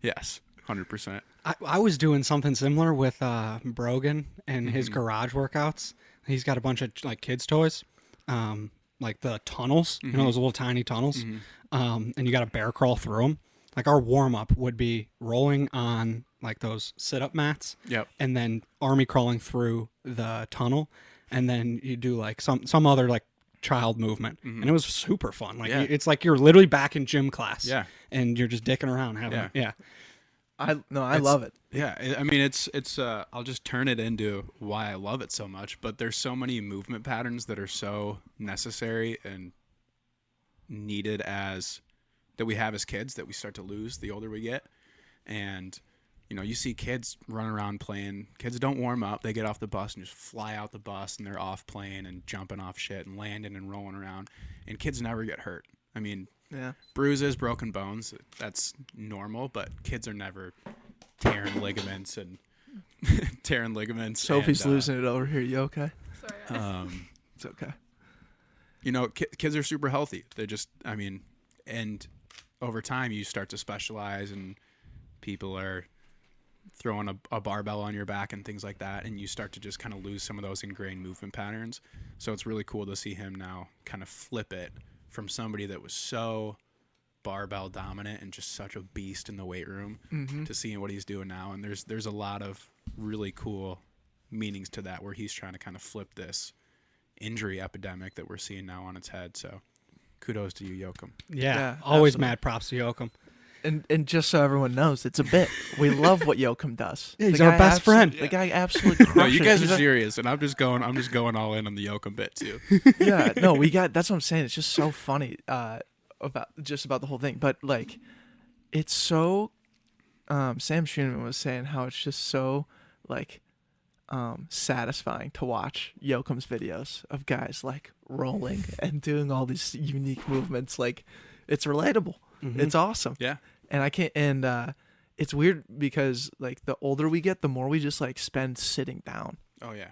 Yes, 100%. I was doing something similar with Brogan and his garage workouts. He's got a bunch of like kids' toys, like the tunnels, those little tiny tunnels, and you got to bear crawl through them. Like our warm up would be rolling on like those sit up mats, Yep. and then army crawling through the tunnel, and then you do like some other like child movement, and it was super fun. Like Yeah. it's like you're literally back in gym class, Yeah. and you're just dicking around having yeah. I love it. Yeah, I mean it's I'll just turn it into why I love it so much, but there's so many movement patterns that are so necessary and needed that we have as kids that we start to lose the older we get. And you see kids run around playing. Kids don't warm up. They get off the bus and just fly out the bus, and they're off playing and jumping off shit and landing and rolling around. And kids never get hurt. I mean, Yeah. bruises, broken bones, that's normal, but kids are never tearing ligaments and tearing ligaments. Sophie's and, losing it over here. You okay? Um, It's okay. kids are super healthy. They're just, and over time you start to specialize, and people are throwing a barbell on your back and things like that, and you start to just kind of lose some of those ingrained movement patterns. So it's really cool to see him now kind of flip it from somebody that was so barbell dominant and just such a beast in the weight room to seeing what he's doing now. And there's a lot of really cool meanings to that, where he's trying to kind of flip this injury epidemic that we're seeing now on its head. So kudos to you, Yoakum. Yeah, always absolutely. mad props to Yoakum. And just so everyone knows, it's a bit. We love what Yoakum does. Yeah, he's The our guy best friend. The guy absolutely crushes. No, you guys are He's a- serious, and I'm just going all in on the Yoakum bit too. Yeah, no, that's what I'm saying. It's just so funny about the whole thing. But like, it's so. Sam Schoeneman was saying how it's just so like satisfying to watch Yoakum's videos of guys like rolling and doing all these unique movements. Like, it's relatable. It's awesome. Yeah. And I can't. And it's weird because like the older we get, the more we just like spend sitting down. Oh yeah.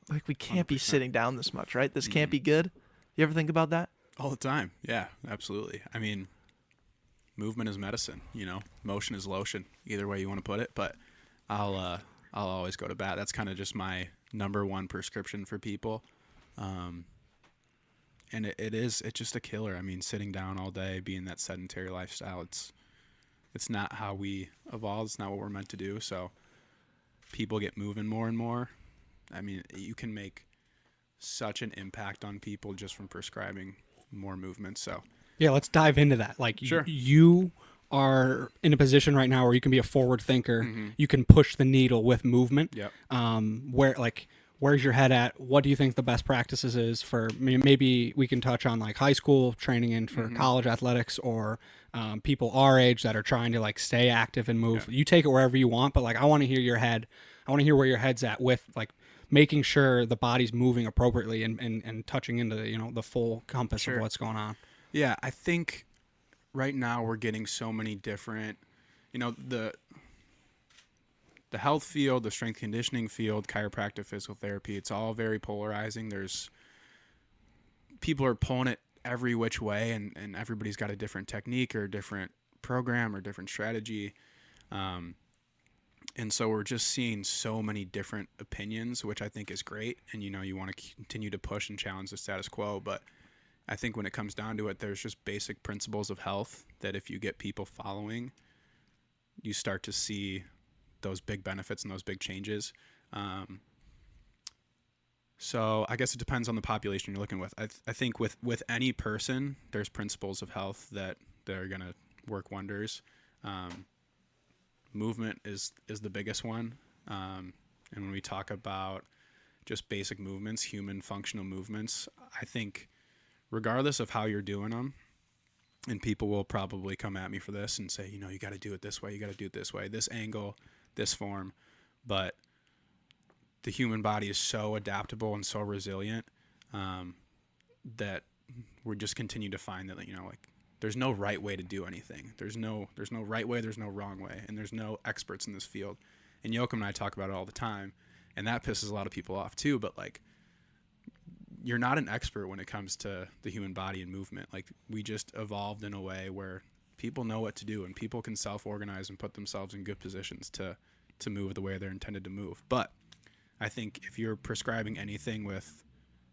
Like we can't be 100%. sitting down this much, right? This can't be good. You ever think about that? All the time. Yeah, absolutely. I mean, movement is medicine, motion is lotion, either way you want to put it, but I'll always go to bat. That's kind of just my number one prescription for people. And it's just a killer. I mean, sitting down all day, being that sedentary lifestyle, it's not how we evolved. It's not what we're meant to do. So people get moving more and more. I mean, you can make such an impact on people just from prescribing more movement. So Yeah, let's dive into that. Like, Sure. you are in a position right now where you can be a forward thinker. You can push the needle with movement. Yep. Where's your head at? What do you think the best practices is for? Maybe we can touch on like high school training in for college athletics, or people our age that are trying to like stay active and move. Yeah. You take it wherever you want, but like I want to hear your head. I want to hear where your head's at with like making sure the body's moving appropriately and touching into the full compass Sure. of what's going on. Yeah, I think right now we're getting so many different, the health field, the strength conditioning field, chiropractic, physical therapy, it's all very polarizing. People are pulling it every which way, and everybody's got a different technique or a different program or different strategy. And so we're just seeing so many different opinions, which I think is great. And, you want to continue to push and challenge the status quo. But I think when it comes down to it, there's just basic principles of health that if you get people following, you start to see those big benefits and those big changes. So I guess it depends on the population you're looking with. I think with any person, there's principles of health that are going to work wonders. Movement is the biggest one. And when we talk about just basic movements, human functional movements, I think regardless of how you're doing them, and people will probably come at me for this and say, you got to do it this way, you got to do it this way, this angle, this form. But the human body is so adaptable and so resilient that we just continue to find that, there's no right way to do anything. There's no right way, there's no wrong way, and there's no experts in this field. And Yoakum and I talk about it all the time, and that pisses a lot of people off too, but you're not an expert when it comes to the human body and movement. We just evolved in a way where people know what to do, and people can self-organize and put themselves in good positions to move the way they're intended to move. But I think if you're prescribing anything with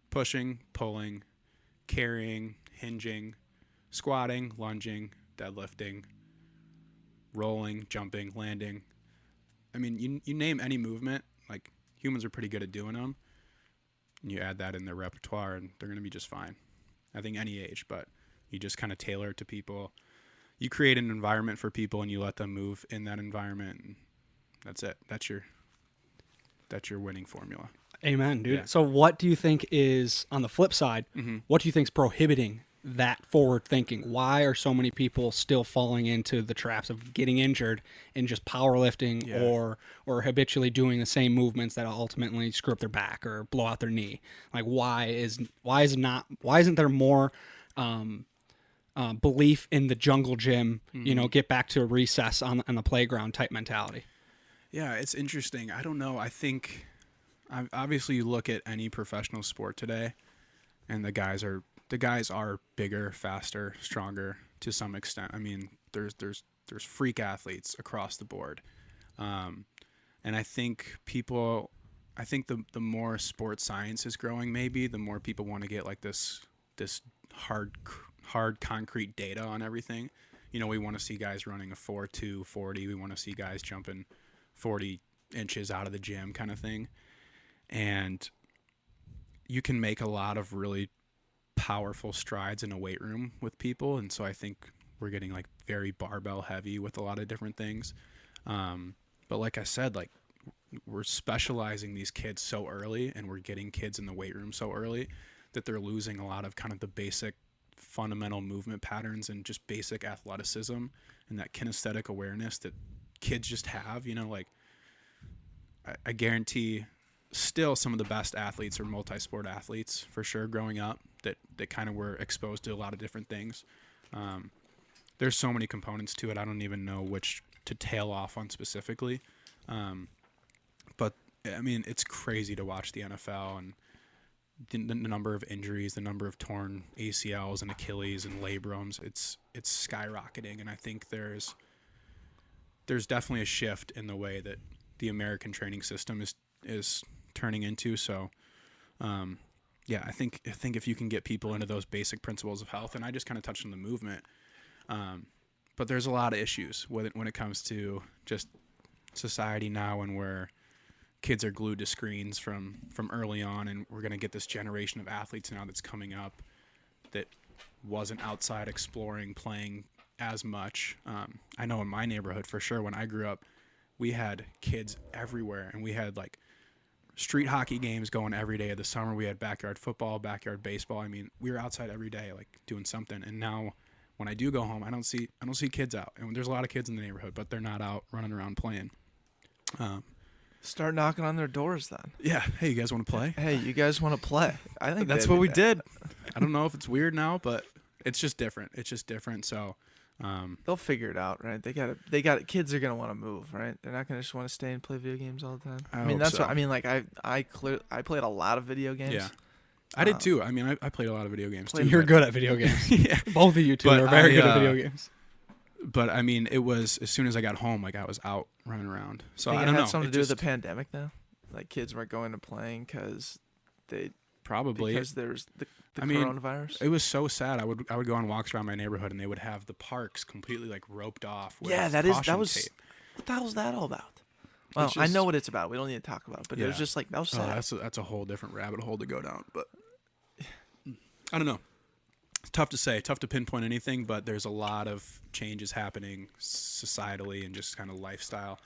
pushing, pulling, carrying, hinging, squatting, lunging, deadlifting, rolling, jumping, landing, I mean, you name any movement, humans are pretty good at doing them. And you add that in their repertoire, and they're going to be just fine. I think any age, but you just kind of tailor it to people. You create an environment for people, and you let them move in that environment. And that's it. That's your winning formula. Amen, dude. Yeah. So what do you think is, on the flip side, what do you think is prohibiting that forward thinking? Why are so many people still falling into the traps of getting injured and just powerlifting or habitually doing the same movements that ultimately screw up their back or blow out their knee? Why isn't there more belief in the jungle gym, get back to a recess on the playground type mentality? Yeah, it's interesting. I don't know. I think obviously you look at any professional sport today, and the guys are bigger, faster, stronger to some extent. I mean, there's freak athletes across the board, and I think the more sports science is growing, maybe the more people want to get this hard concrete data on everything. We want to see guys running a 4.2 40. We want to see guys jumping 40 inches out of the gym kind of thing. And you can make a lot of really powerful strides in a weight room with people. And so I think we're getting like very barbell heavy with a lot of different things. But like I said, like we're specializing these kids so early, and we're getting kids in the weight room so early that they're losing a lot of kind of the basic fundamental movement patterns and just basic athleticism and that kinesthetic awareness that kids just have, you know, like I guarantee still some of the best athletes are multi-sport athletes for sure growing up that kind of were exposed to a lot of different things. There's so many components to it. I don't even know which to tail off on specifically. But I mean, it's crazy to watch the NFL and the number of injuries, the number of torn ACLs and Achilles and labrums. It's skyrocketing. And I think there's definitely a shift in the way that the American training system is turning into. So, yeah, I think if you can get people into those basic principles of health, and I just kind of touched on the movement, but there's a lot of issues when it comes to just society now, and where kids are glued to screens from early on, and we're going to get this generation of athletes now that's coming up that wasn't outside exploring, playing as much. I know in my neighborhood for sure, when I grew up, we had kids everywhere, and we had like street hockey games going every day of the summer. We had backyard football, backyard baseball. I mean, we were outside every day, like doing something. And now when I do go home, I don't see kids out. And there's a lot of kids in the neighborhood, but they're not out running around playing. Start knocking on their doors then. Yeah. Hey, you guys want to play? Hey, you guys want to play? I think That's they'd what be we down. did. I don't know if it's weird now, but it's just different. So, They'll figure it out, right? They got kids are gonna want to move, right? They're not gonna just want to stay and play video games all the time. I mean, hope that's so. what I mean. Like I played a lot of video games. yeah, I did too. I mean, I played a lot of video games too. You're but- good at video games. Yeah. Both of you two But are very good I, at video games. But I mean, it was as soon as I got home, like I was out running around. So Think I it don't had know. something It to do with just- the pandemic, though. Like kids weren't going to playing because probably. there's the I mean, coronavirus. It was so sad. I would go on walks around my neighborhood, and they would have the parks completely like roped off. With Yeah, that caution was. tape. What the hell's that all about? Well, It's I just- know what it's about. We don't need to talk about it, but it was Yeah. just like that was sad. That's a whole different rabbit hole to go down. But I don't know. It's tough to say, tough to pinpoint anything. But there's a lot of changes happening societally and just kind of lifestyle.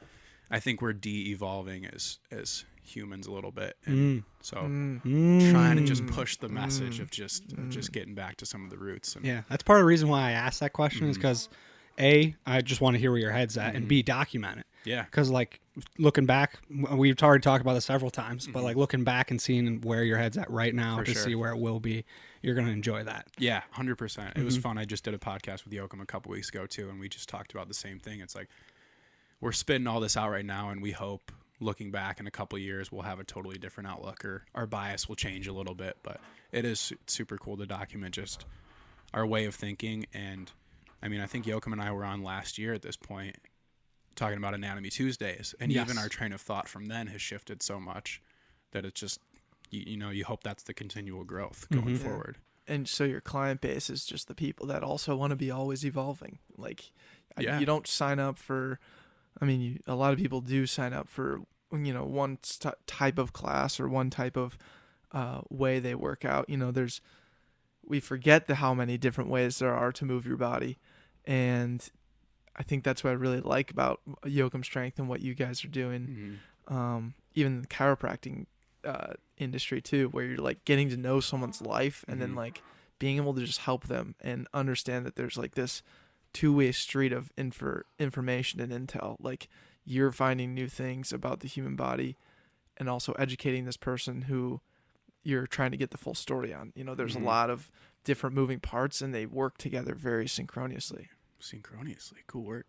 I think we're de-evolving as humans a little bit, and so trying to just push the message of just getting back to some of the roots. And Yeah, that's part of the reason why I asked that question is because A, I just want to hear where your head's at, and B, document it. yeah, Because like looking back, we've already talked about this several times, but like looking back and seeing where your head's at right now For to sure. see where it will be, you're gonna enjoy that. yeah, 100%. It was fun. I just did a podcast with Yoakum a couple weeks ago too, and we just talked about the same thing. It's like we're spitting all this out right now, and we hope looking back in a couple of years we'll have a totally different outlook, or our bias will change a little bit. But it is super cool to document just our way of thinking. And I mean, I think Yoakum and I were on last year at this point talking about Anatomy Tuesdays, and Yes. even our train of thought from then has shifted so much that it's just you hope that's the continual growth going forward. And so your client base is just the people that also want to be always evolving. Like, Yeah. you don't sign up for. I mean, a lot of people do sign up for one type of class or one type of way they work out. We forget how many different ways there are to move your body, and I think that's what I really like about Yoakum Strength and what you guys are doing. Even the chiropractic industry too, where you're like getting to know someone's life and then like being able to just help them and understand that there's like this two-way street of information and intel. Like you're finding new things about the human body and also educating this person who you're trying to get the full story on. There's a lot of different moving parts and they work together very synchronously. Synchronously, cool word.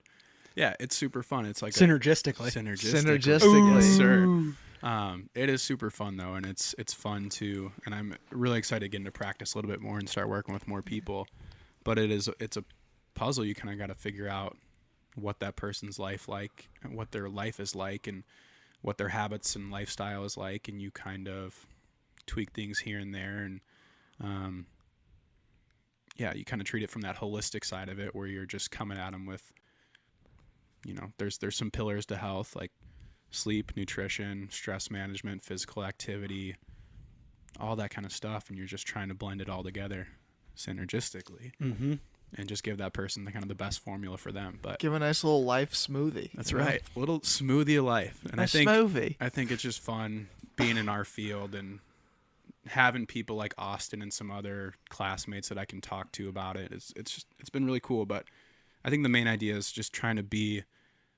Yeah, it's super fun. It's like Synergistically. Synergistically. Yes, sir. It is super fun though, and it's fun too. And I'm really excited to get into practice a little bit more and start working with more people. But it's a puzzle. You kind of got to figure out what that person's life like, and what their life is like, and what their habits and lifestyle is like, and you kind of tweak things here and there, and you kind of treat it from that holistic side of it, where you're just coming at them with, there's some pillars to health like sleep, nutrition, stress management, physical activity, all that kind of stuff, and you're just trying to blend it all together synergistically and just give that person the kind of the best formula for them. But Give a nice little life smoothie. that's right, a little smoothie of life. And I think smoothie. I think it's just fun being in our field and having people like Austin and some other classmates that I can talk to about it. It's been really cool. But I think the main idea is just trying to be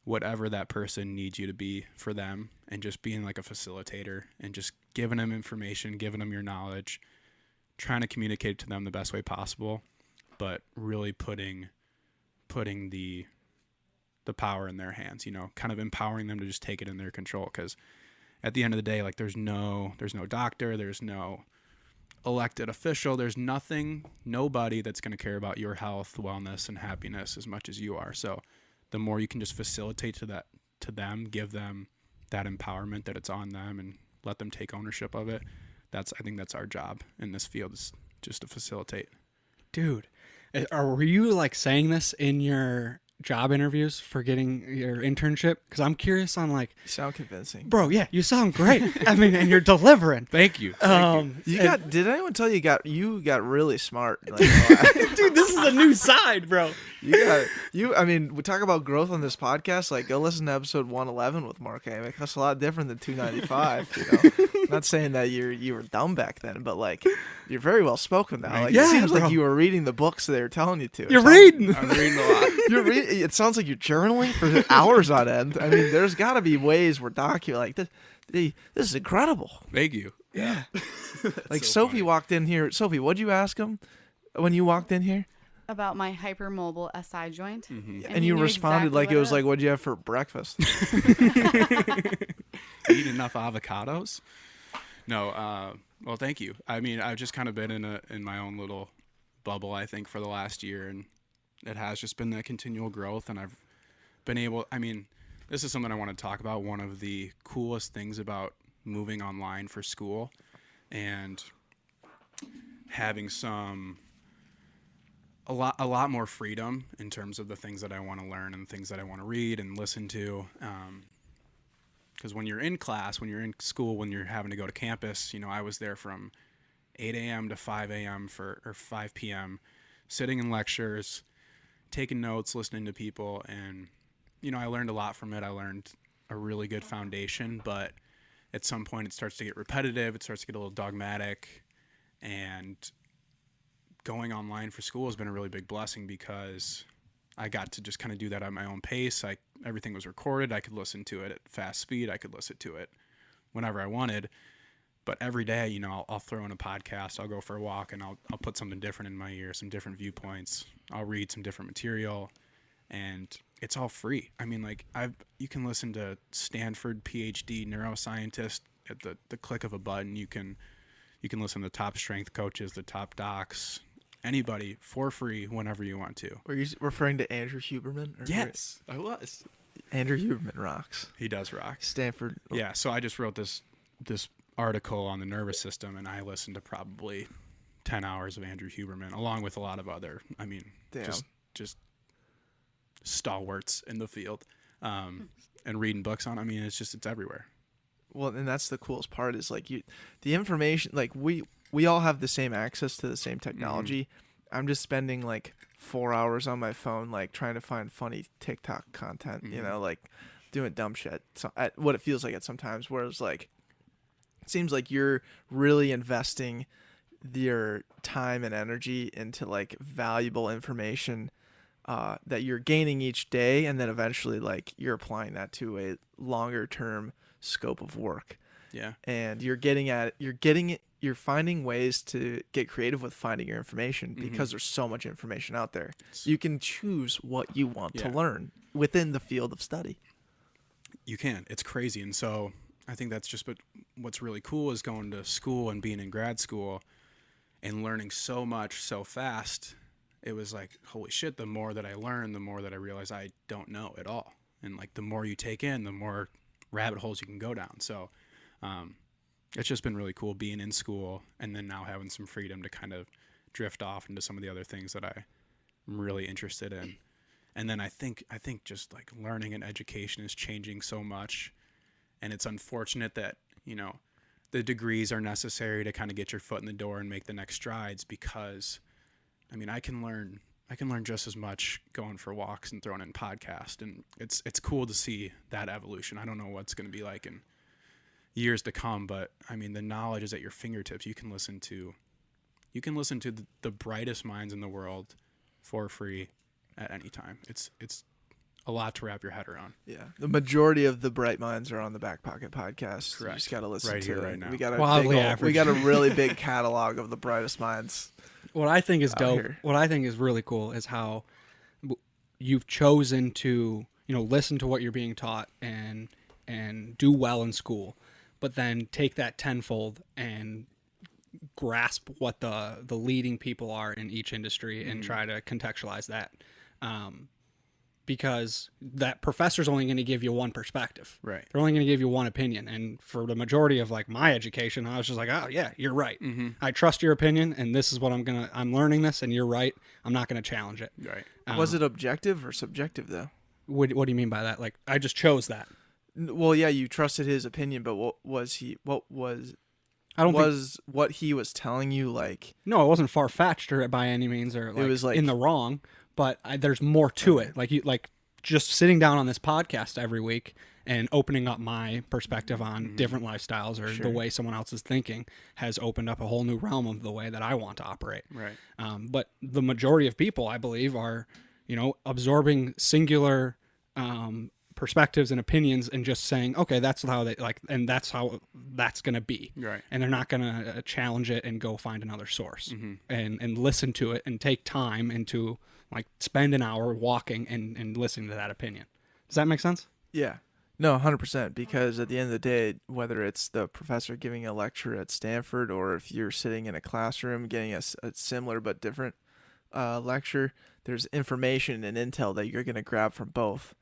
whatever that person needs you to be for them, and just being like a facilitator and just giving them information, giving them your knowledge, trying to communicate it to them the best way possible, but really putting the power in their hands, kind of empowering them to just take it in their control. Because at the end of the day, like there's no doctor, there's no elected official, there's nobody that's going to care about your health, wellness, and happiness as much as you are. So the more you can just facilitate to them, give them that empowerment that it's on them, and let them take ownership of it. I think that's our job in this field, is just to facilitate. Dude, were you like saying this in your job interviews for getting your internship? Because I'm curious on like, You sound convincing. bro, yeah, you sound great. I mean, and you're delivering. Thank you. Did anyone tell you you got really smart? Like, Dude, this is a new side, bro. I mean, we talk about growth on this podcast. Like, go listen to episode 111 with Mark Amick. That's a lot different than 295. Not saying that you were dumb back then, but like, you're very well spoken now. Like, Yeah, it seems bro. like you were reading the books they were telling you to. You're reading. I'm reading a lot. It sounds like you're journaling for hours on end. I mean, there's got to be ways where like this. This is incredible. Thank you. Yeah. Like so Sophie funny. walked in here. Sophie, what'd you ask him when you walked in here? About my hypermobile SI joint. Mm-hmm. And he you knew responded exactly like what it was is. like, "What'd you have for breakfast?" Eat enough avocados? No. Well, thank you. I mean, I've just kind of been in my own little bubble, I think, for the last year, and it has just been that continual growth. And I've been able. I mean, this is something I want to talk about. One of the coolest things about moving online for school and having a lot more freedom in terms of the things that I want to learn and things that I want to read and listen to. Because when you're in class, when you're in school, when you're having to go to campus, I was there from 8 a.m. to 5 a.m. or 5 p.m. sitting in lectures, taking notes, listening to people, and I learned a lot from it. I learned a really good foundation, but at some point it starts to get repetitive. It starts to get a little dogmatic, and going online for school has been a really big blessing because I got to just kind of do that at my own pace. Everything was recorded. I could listen to it at fast speed. I could listen to it whenever I wanted. But every day, I'll throw in a podcast. I'll go for a walk, and I'll put something different in my ear, some different viewpoints. I'll read some different material, and it's all free. I mean, like you can listen to Stanford PhD neuroscientist at the click of a button. You can listen to the top strength coaches, the top docs, anybody for free whenever you want to. Were you referring to Andrew Huberman? Or Yes, I was. Andrew Huberman rocks. He does rock. Stanford. Yeah, so I just wrote this article on the nervous system, and I listened to probably 10 hours of Andrew Huberman, along with a lot of other, Damn. just stalwarts in the field, and reading books on. It's everywhere. Well, and that's the coolest part is like the information. Like we all have the same access to the same technology. I'm just spending like 4 hours on my phone, like trying to find funny TikTok content. Like doing dumb shit. So what it feels like at sometimes, whereas like it seems like you're really investing your time and energy into like valuable information that you're gaining each day, and then eventually like you're applying that to a longer term scope of work. Yeah. And you're finding ways to get creative with finding your information because there's so much information out there. You can choose what you want to learn within the field of study. You can. It's crazy. And so I think that's just what's really cool is going to school and being in grad school and learning so much so fast. It was like, holy shit, the more that I learn, the more that I realize I don't know at all. And like the more you take in, the more rabbit holes you can go down. So it's just been really cool being in school and then now having some freedom to kind of drift off into some of the other things that I'm really interested in. And then I think just like learning and education is changing so much, and it's unfortunate that the degrees are necessary to kind of get your foot in the door and make the next strides, because I mean, I can learn just as much going for walks and throwing in podcast, and it's cool to see that evolution. I don't know what's going to be like in years to come, but I mean, the knowledge is at your fingertips. You can listen to the brightest minds in the world for free at any time. It's a lot to wrap your head around. Yeah, the majority of the bright minds are on the Backpocket podcast. Correct. You just got to listen Right to here, it. right now. We got Wildly average. we got a really big catalog of the brightest minds. What I think is out dope, here. what I think is really cool is how you've chosen to, listen to what you're being taught and do well in school, but then take that tenfold and grasp what the leading people are in each industry and try to contextualize that. Because that professor's only going to give you one perspective. Right. They're only going to give you one opinion. And for the majority of like my education, I was just like, oh yeah, you're right. Mm-hmm. I trust your opinion, and this is what I'm learning this, and you're right. I'm not going to challenge it. Right. Was it objective or subjective though? What do you mean by that? Like, I just chose that. Well, yeah, you trusted his opinion, but what was I don't think, what he was telling you like? no, it wasn't far-fetched or by any means, or like, was like- in the wrong, but there's more to it. Like just sitting down on this podcast every week and opening up my perspective on different lifestyles or Sure. the way someone else is thinking has opened up a whole new realm of the way that I want to operate. Right. But the majority of people, I believe, are, absorbing singular perspectives and opinions and just saying, okay, that's how they like, and that's how that's going to be. Right. And they're not going to challenge it and go find another source Mm-hmm. and listen to it and take time into like spend an hour walking and listening to that opinion. Does that make sense? Yeah. No, 100%. Because at the end of the day, whether it's the professor giving a lecture at Stanford or if you're sitting in a classroom getting a similar but different lecture, there's information and intel that you're going to grab from both.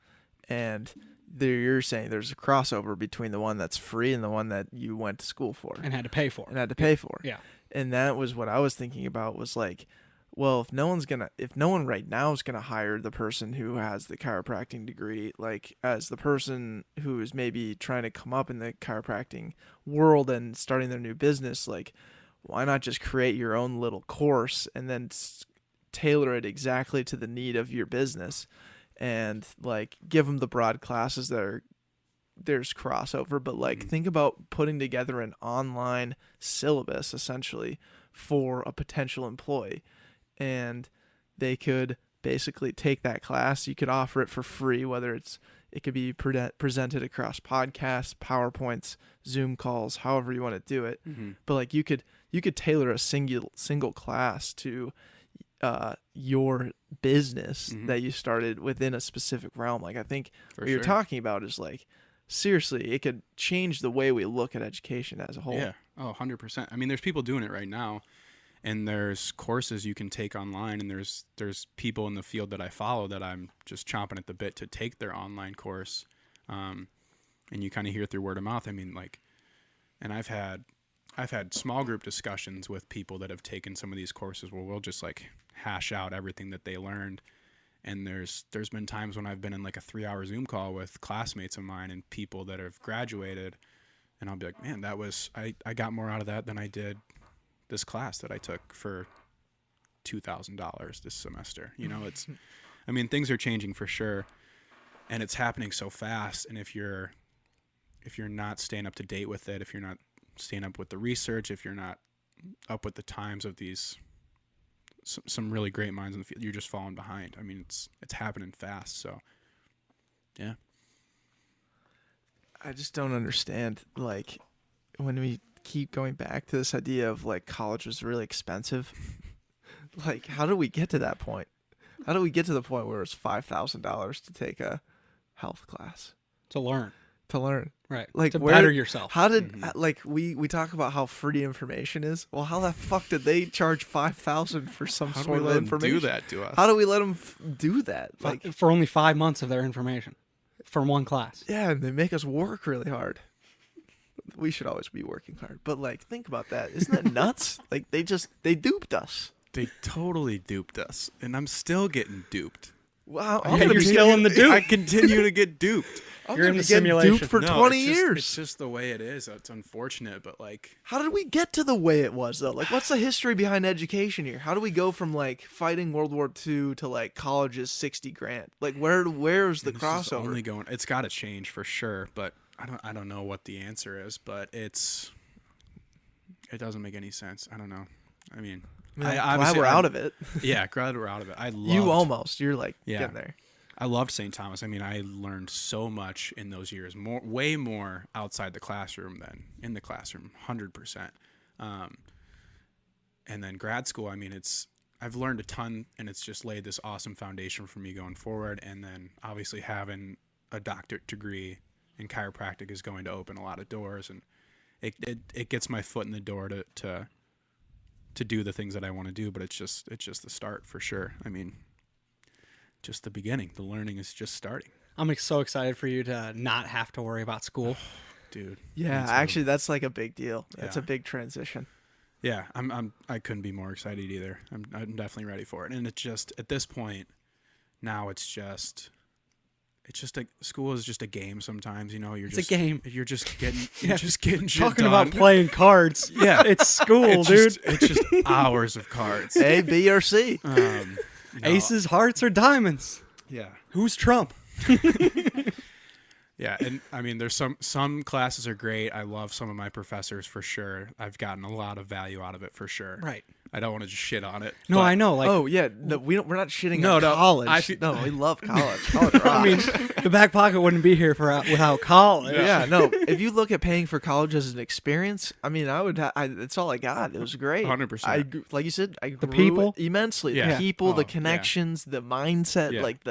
And you're saying there's a crossover between the one that's free and the one that you went to school for And had to pay for and it. had to pay for. Yeah. And that was what I was thinking about was like, well, if no one right now is going to hire the person who has the chiropractic degree, like as the person who is maybe trying to come up in the chiropractic world and starting their new business, like why not just create your own little course and then tailor it exactly to the need of your business and like give them the broad classes there's crossover, but like think about putting together an online syllabus essentially for a potential employee. And they could basically take that class. You could offer it for free, whether it could be presented across podcasts, PowerPoints, Zoom calls, however you want to do it. Mm-hmm. But like you could tailor a single class to your business that you started within a specific realm. Like I think what you're talking about is like seriously, it could change the way we look at education as a whole. Yeah. Oh, 100%. I mean, there's people doing it right now. And there's courses you can take online, and there's people in the field that I follow that I'm just chomping at the bit to take their online course. And you kind of hear through word of mouth. I mean, like, and I've had small group discussions with people that have taken some of these courses where we'll just like hash out everything that they learned. And there's been times when I've been in like a 3-hour Zoom call with classmates of mine and people that have graduated, and I'll be like, man, I got more out of that than I did this class that I took for $2,000 this semester. I mean, things are changing for sure, and it's happening so fast. And if you're not staying up to date with it, if you're not staying up with the research, if you're not up with the times of these some really great minds in the field, you're just falling behind. I mean, it's happening fast. So, yeah. I just don't understand, like, when we keep going back to this idea of, like, college was really expensive. Like, how do we get to that point? How do we get to the point where it's $5,000 to take a health class? To learn. Right. Like, to where, better yourself. How did, like, we talk about how free information is? Well, how the fuck did they charge $5,000 for some sort of information? Do that to us? How do we let them do that? Like, For only 5 months of their information from one class. yeah, and they make us work really hard. We should always be working hard. But, like, think about that. Isn't that nuts? Like, they duped us. They totally duped us, and I'm still getting duped. Wow. Yeah, you're still in the dupe. I continue to get duped. I'm You're gonna in the be getting simulation. duped for No, 20 it's just- years. It's just the way it is. It's unfortunate, but like, How did we get to the way it was though? Like, what's the history behind education here? How do we go from like fighting World War II to like college is 60 grand? Like, where's the this is crossover? only going. It's got to change for sure, but I don't know what the answer is, but it doesn't make any sense. I don't know. I mean, I'm glad we're out of it. Yeah, glad we're out of it. You're like Yeah. getting there. I loved St. Thomas. I mean, I learned so much in those years, way more outside the classroom than in the classroom, 100%. And then grad school, I mean, I've learned a ton, and it's just laid this awesome foundation for me going forward. And then obviously having a doctorate degree in chiropractic is going to open a lot of doors, and it gets my foot in the door to do the things that I want to do. But it's just the start for sure. I mean, just the beginning. The learning is just starting. I'm so excited for you to not have to worry about school. Dude. Yeah, me too. actually, that's like a big deal. That's Yeah. a big transition. Yeah, I couldn't be more excited either. I'm definitely ready for it. And it's just at this point now it's just like school is just a game sometimes, you know, It's a game. You're just getting shit Talking done. about playing cards. Yeah. It's school, it's dude. it's just hours of cards. A, B, or C. No, Aces, hearts, or diamonds. Yeah. Who's Trump? Yeah, and I mean, there's some classes are great. I love some of my professors for sure. I've gotten a lot of value out of it for sure. Right. I don't want to just shit on it. No, but- I know. Like, Oh yeah, no, we're not shitting No, on no, college. No, we love college. College rocks. I mean, the back pocket wouldn't be here without college. yeah, no. If you look at paying for college as an experience, I mean, it's all I got. It was great. 100%. Like you said, I grew people? immensely. Yeah. The people, Oh, the yeah. connections, the mindset, Yeah. like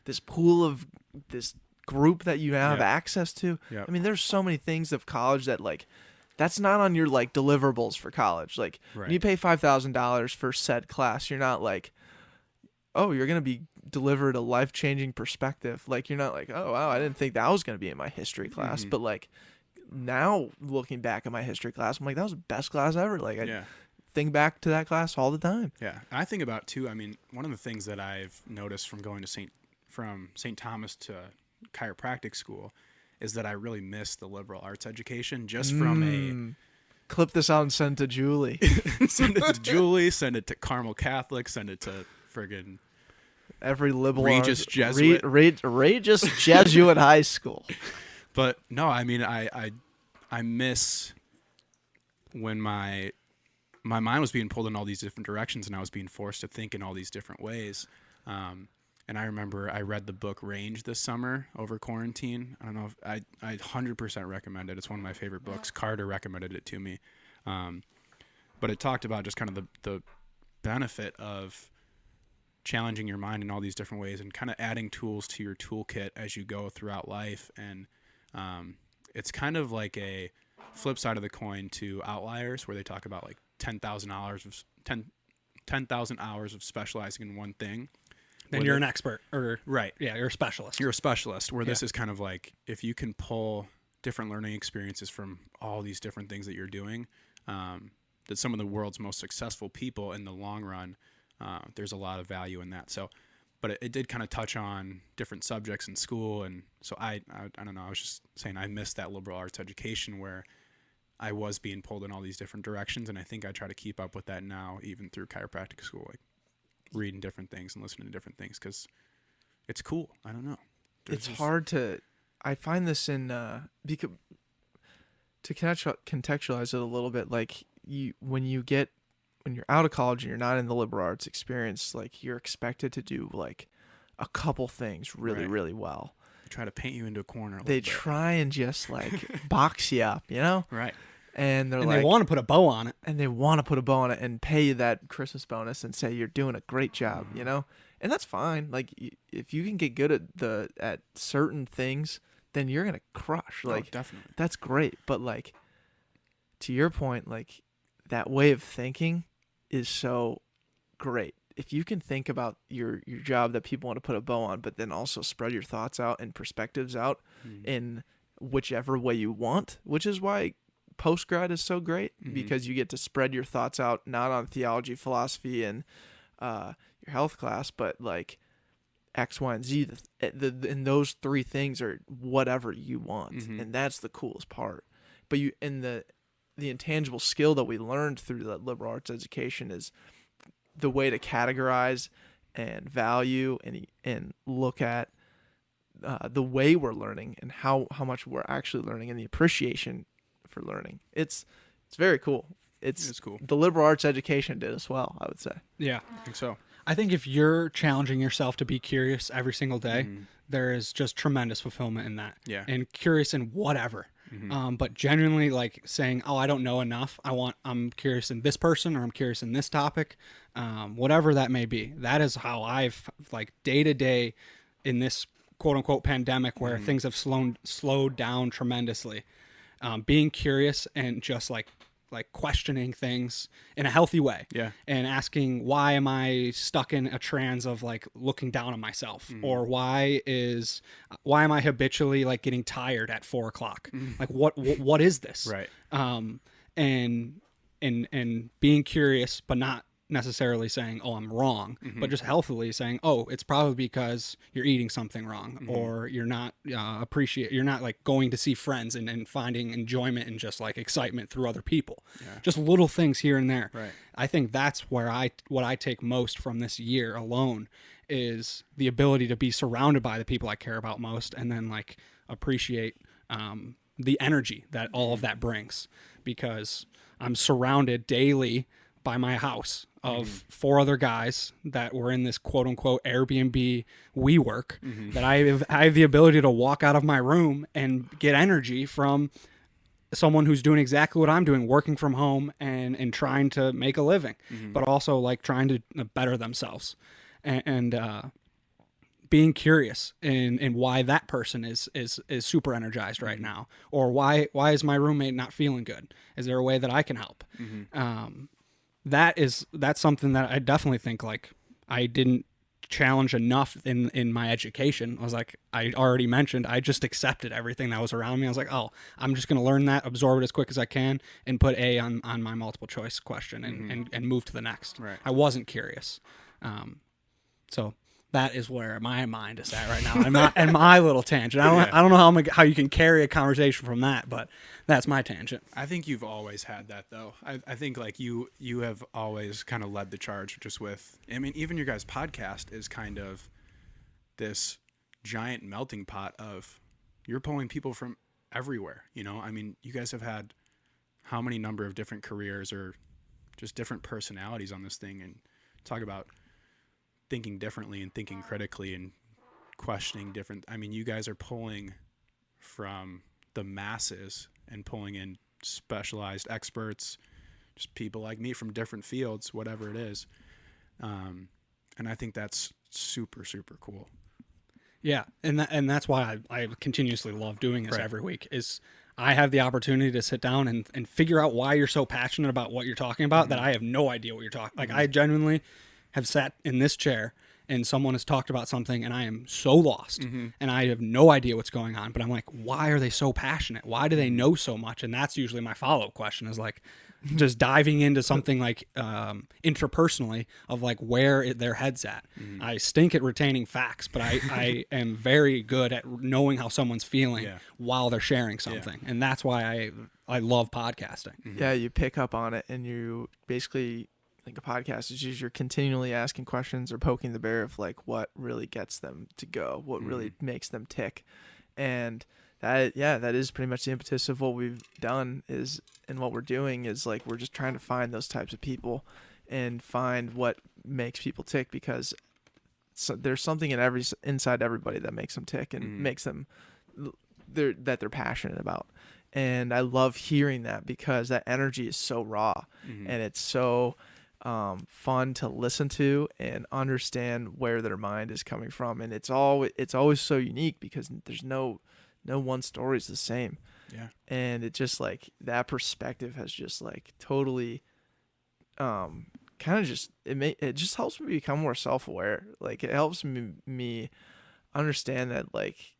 this pool of this group that you have Yeah. access to. Yep. I mean, there's so many things of college that like. That's not on your like deliverables for college. Like when Right. you pay $5,000 for said class, you're not like, oh, you're gonna be delivered a life changing perspective. Like you're not like, oh wow, I didn't think that was gonna be in my history class. Mhm. But like now looking back at my history class, I'm like, that was the best class ever. Like I Yeah. think back to that class all the time. Yeah, I think about too. I mean, one of the things that I've noticed from going to from St. Thomas to chiropractic school is that I really miss the liberal arts education. Just from Clip this out and send to Julie. send it to Julie, send it to Carmel Catholic, send it to friggin' Every liberal Regis arts- Jesuit. Regis Jesuit High School. But no, I mean, I miss when my mind was being pulled in all these different directions, and I was being forced to think in all these different ways. And I remember I read the book Range this summer over quarantine. I don't know if I 100% recommend it. It's one of my favorite books. Carter recommended it to me. But it talked about just kind of the benefit of challenging your mind in all these different ways and kind of adding tools to your toolkit as you go throughout life. And it's kind of like a flip side of the coin to Outliers, where they talk about like 10,000 hours of specializing in one thing. Then you're an expert, or Right. yeah, you're a specialist. You're a specialist, where this Yeah. is kind of like if you can pull different learning experiences from all these different things that you're doing, that some of the world's most successful people in the long run, there's a lot of value in that. So, but it did kind of touch on different subjects in school. And so I don't know, I was just saying I missed that liberal arts education where I was being pulled in all these different directions. And I think I try to keep up with that now, even through chiropractic school, like reading different things and listening to different things, because it's cool. I don't know. It's hard to. I find this in because to contextualize it a little bit, like when you're out of college and you're not in the liberal arts experience, like you're expected to do like a couple things really, Right. really well. They try to paint you into a corner. A They little bit. try and just like box you up, you know? Right. And they're And like, they want to put a bow on it. and they want to put a bow on it and pay you that Christmas bonus and say you're doing a great job, you know? And that's fine. Like if you can get good at certain things, then you're going to crush. Like definitely. that's great. But like to your point, like that way of thinking is so great. If you can think about your job that people want to put a bow on, but then also spread your thoughts out and perspectives out in whichever way you want, which is why post-grad is so great, because you get to spread your thoughts out, not on theology, philosophy, and your health class, but like X, Y, and Z. And those three things are whatever you want, and that's the coolest part. But the intangible skill that we learned through that liberal arts education is the way to categorize and value and look at the way we're learning and how much we're actually learning and the appreciation for learning. It's very cool. It's cool. The liberal arts education did as well, I would say. Yeah. I think so. I think if you're challenging yourself to be curious every single day, there is just tremendous fulfillment in that. Yeah. And curious in whatever. But genuinely like saying, oh, I don't know enough. I'm curious in this person, or I'm curious in this topic, whatever that may be. That is how I've like day to day in this quote unquote pandemic where things have slowed down tremendously. Being curious and just like questioning things in a healthy way. Yeah. And asking, why am I stuck in a trance of like looking down on myself? Or why am I habitually like getting tired at 4:00? Like what is this? Right. And being curious, but not necessarily saying, oh, I'm wrong, but just healthily saying, oh, it's probably because you're eating something wrong, or you're not you're not like going to see friends and finding enjoyment and just like excitement through other people. Just little things here and there. Right. I think that's where what I take most from this year alone is the ability to be surrounded by the people I care about most, and then like appreciate the energy that all of that brings, because I'm surrounded daily by my house of 4 other guys that were in this quote unquote Airbnb WeWork, that I have the ability to walk out of my room and get energy from someone who's doing exactly what I'm doing, working from home and trying to make a living, but also like trying to better themselves and being curious in why that person is super energized right now, or why is my roommate not feeling good? Is there a way that I can help? That's something that I definitely think like I didn't challenge enough in my education. I was like, I already mentioned, I just accepted everything that was around me. I was like, oh, I'm just going to learn that, absorb it as quick as I can, and put A on my multiple choice question and move to the next. Right. I wasn't curious. So that is where my mind is at right now. I'm not in my little tangent. I don't know how you can carry a conversation from that, but that's my tangent. I think you've always had that though. I think like you have always kind of led the charge just with, I mean, even your guys' podcast is kind of this giant melting pot of, you're pulling people from everywhere, you know? I mean, you guys have had how many number of different careers or just different personalities on this thing, and talk about thinking differently and thinking critically and questioning different. I mean, you guys are pulling from the masses and pulling in specialized experts, just people like me from different fields, whatever it is. And I think that's super, super cool. Yeah. And that's why I continuously love doing this every week, is I have the opportunity to sit down and figure out why you're so passionate about what you're talking about that I have no idea what you're talking. Like I genuinely have sat in this chair and someone has talked about something and I am so lost and I have no idea what's going on, but I'm like, why are they so passionate? Why do they know so much? And that's usually my follow-up question, is like just diving into something like interpersonally of like where their head's at. I stink at retaining facts, but I am very good at knowing how someone's feeling while they're sharing something. And that's why I love podcasting. Yeah, you pick up on it, and you basically, like a podcast is just you're continually asking questions or poking the bear of like what really gets them to go, what really makes them tick. And that is pretty much the impetus of what we've done is, and what we're doing is like we're just trying to find those types of people and find what makes people tick, because there's something inside everybody that makes them tick and makes them that they're passionate about. And I love hearing that, because that energy is so raw and it's so fun to listen to and understand where their mind is coming from. And it's always so unique, because there's no one story is the same. Yeah. And it just like that perspective has just like totally kind of just it just helps me become more self-aware. Like it helps me understand that like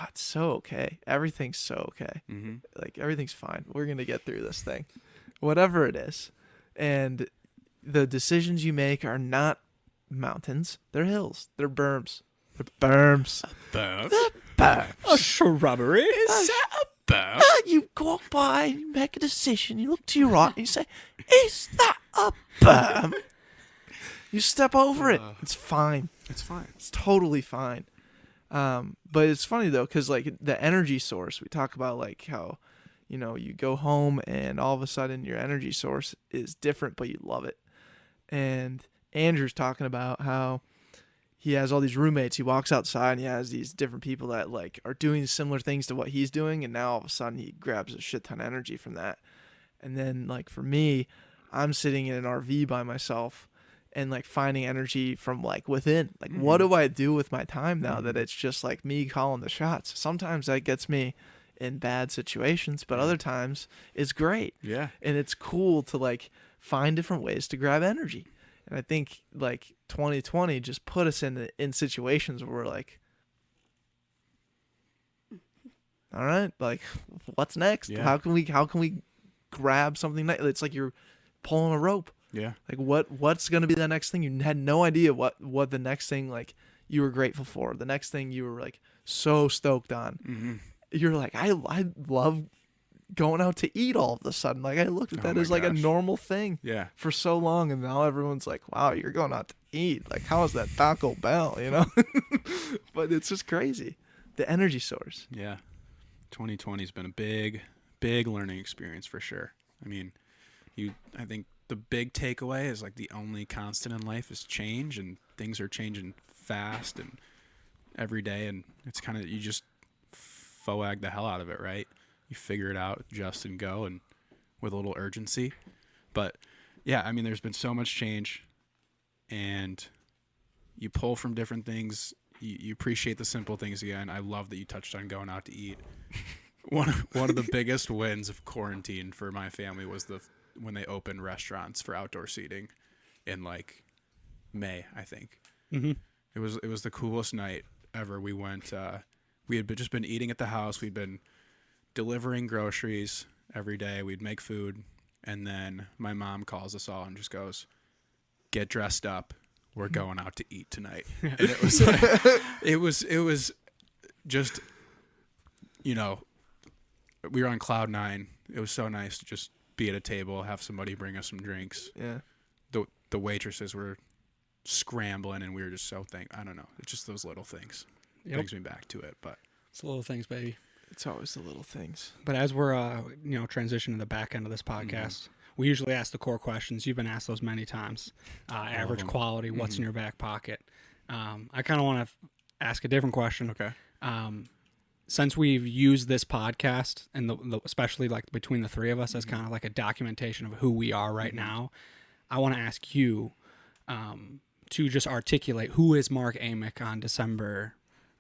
it's so okay. Everything's so okay. Like everything's fine. We're going to get through this thing. Whatever it is. And the decisions you make are not mountains, they're hills, they're berms. Berms. Berm. Berms. A shrubbery. Is that a berm? You walk by, you make a decision, you look to your right, and you say, "Is that a berm?" You step over it. It's fine. It's fine. It's totally fine. But it's funny though, because like the energy source, we talk about like how, you go home and all of a sudden your energy source is different, but you love it. And Andrew's talking about how he has all these roommates. He walks outside and he has these different people that like are doing similar things to what he's doing. And now all of a sudden he grabs a shit ton of energy from that. And then like for me, I'm sitting in an RV by myself and like finding energy from like within. Like, what do I do with my time now that it's just like me calling the shots? Sometimes that gets me in bad situations, but other times it's great. Yeah. And it's cool to like find different ways to grab energy. And I think like 2020 just put us in situations where we're like, all right, like what's next? Yeah. How can we grab something next? It's like you're pulling a rope. Yeah. Like what's going to be the next thing? You had no idea what the next thing like you were grateful for. The next thing you were like so stoked on. Mm-hmm. You're like, I love going out to eat all of a sudden. Like I looked at that my as like a gosh. normal thing Yeah. for so long, and now everyone's like, wow, you're going out to eat. Like how is that Taco Bell, But it's just crazy. The energy source. Yeah. 2020 has been a big, big learning experience for sure. I mean, I think the big takeaway is like the only constant in life is change, and things are changing fast and every day, and it's kind of, you just FOAG the hell out of it, right? You figure it out, adjust and go, and with a little urgency. But yeah, I mean, there's been so much change, and you pull from different things. You appreciate the simple things again. I love that you touched on going out to eat. One of the biggest wins of quarantine for my family was when they opened restaurants for outdoor seating in like May, I think. Mm-hmm. It was the coolest night ever. We went. We had just been eating at the house. We'd been delivering groceries every day. We'd make food, and then my mom calls us all and just goes, "Get dressed up. We're going out to eat tonight." And it was like, it was just, we were on cloud nine. It was so nice to just be at a table, have somebody bring us some drinks. Yeah. The waitresses were scrambling, and we were just so I don't know. It's just those little things. Yep. Brings me back to it, but It's the little things, baby. It's always the little things. But as we're transitioning to the back end of this podcast, we usually ask the core questions. You've been asked those many times. Average them. quality, what's in your back pocket? I kind of want to ask a different question. okay. Since we've used this podcast, and especially like between the three of us, as kind of like a documentation of who we are right now, I want to ask you to just articulate who is Mark Amick on December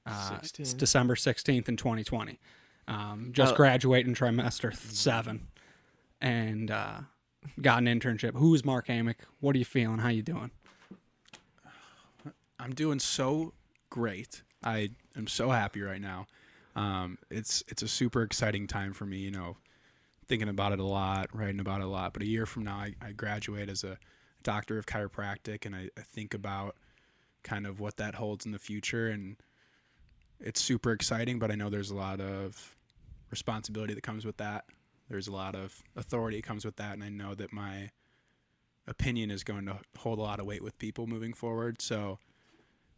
16th in 2020. Just graduating trimester 7 and got an internship. Who is Mark Amick? What are you feeling? How you doing? I'm doing so great. I am so happy right now. It's a super exciting time for me, thinking about it a lot, writing about it a lot. But a year from now, I graduate as a doctor of chiropractic, and I think about kind of what that holds in the future. And it's super exciting, but I know there's a lot of responsibility that comes with that. There's a lot of authority that comes with that. And I know that my opinion is going to hold a lot of weight with people moving forward. So,